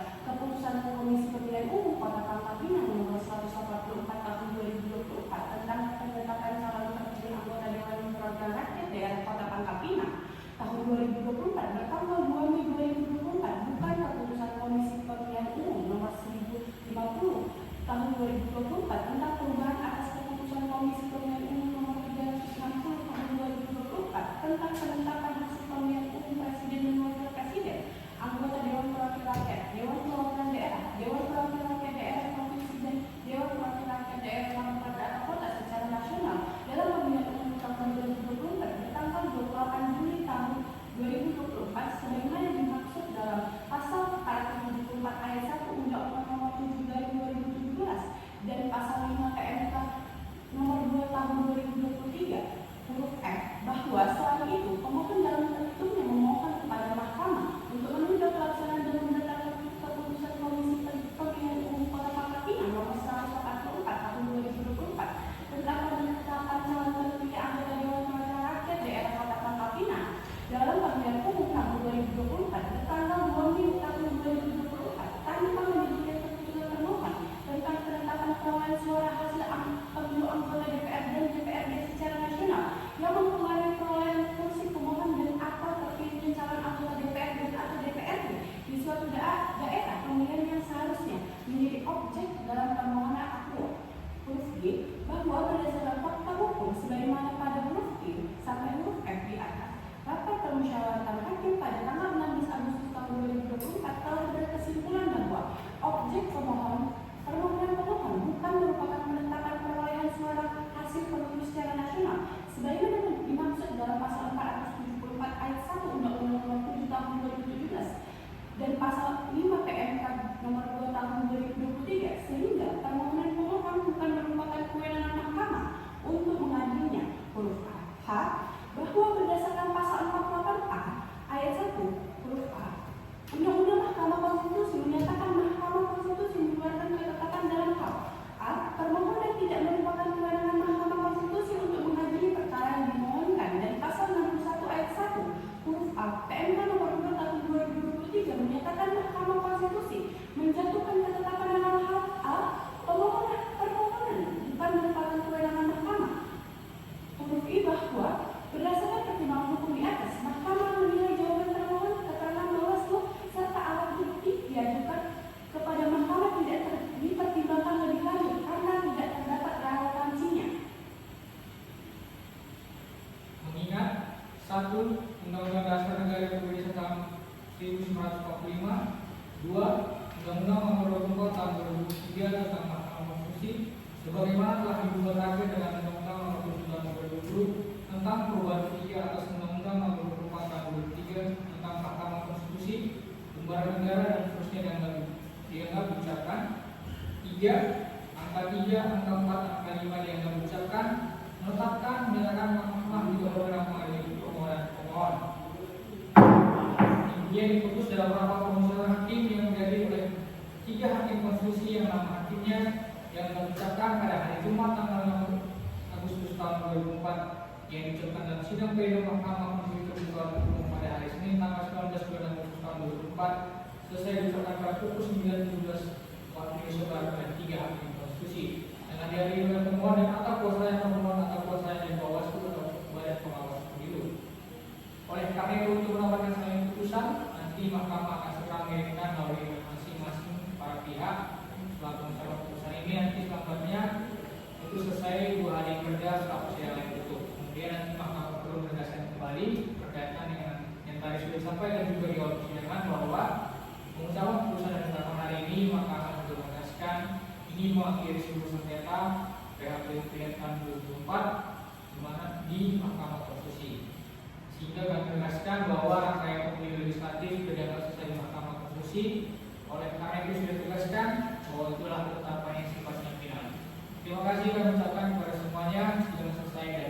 angka 3, angka 4, angka 5 yang kami ucapkan menetapkan menyatakan mahkamah tidak berwenang mengadili permohonan pemohon. Kemudian diputus dalam rapat permusyawaratan hakim yang dihadiri oleh 3 hakim konstitusi yang nama hakimnya yang kami ucapkan pada hari Jumat tanggal 6 Agustus tahun 2004 yang diucapkan dalam sidang pleno Mahkamah Konstitusi terbuka umum pada hari Senin tanggal 19 bulan Agustus tahun 2004 selesai diucapkan pada pukul 9.17 waktu Indonesia Barat oleh 3 hakim konstitusi dengan dihadiri oleh pemohon dan atau kuasa pemohon atau kuasa dan Bawaslu atau Badan Pengawas Pemilu. Oleh karena itu untuk mendapatkan selain putusan nanti Mahkamah akan segera mengirimkan melalui masing-masing para pihak setelah mencapai putusan ini nanti selanjutnya itu selesai 2 hari kerja setelah persidangan yang tutup. Kemudian nanti Mahkamah perlu menegaskan kembali berkaitan dengan yang tadi sudah disampaikan juga di awal persidangan bahwa pengucapan putusan dan penetapan hari ini Mahkamah juga menegaskan ini mengakhiri seluruh sengketa PHPU tahun 2004 di mana di Mahkamah Konstitusi. Sehingga kami menegaskan bahwa rangkaian pemilu legislatif sudah dianggap selesai di Mahkamah Konstitusi. Oleh karena itu sudah ditegaskan bahwa itulah ketetapan yang sifatnya final. Terima kasih kami ucapkan kepada semuanya. Sudah selesai dari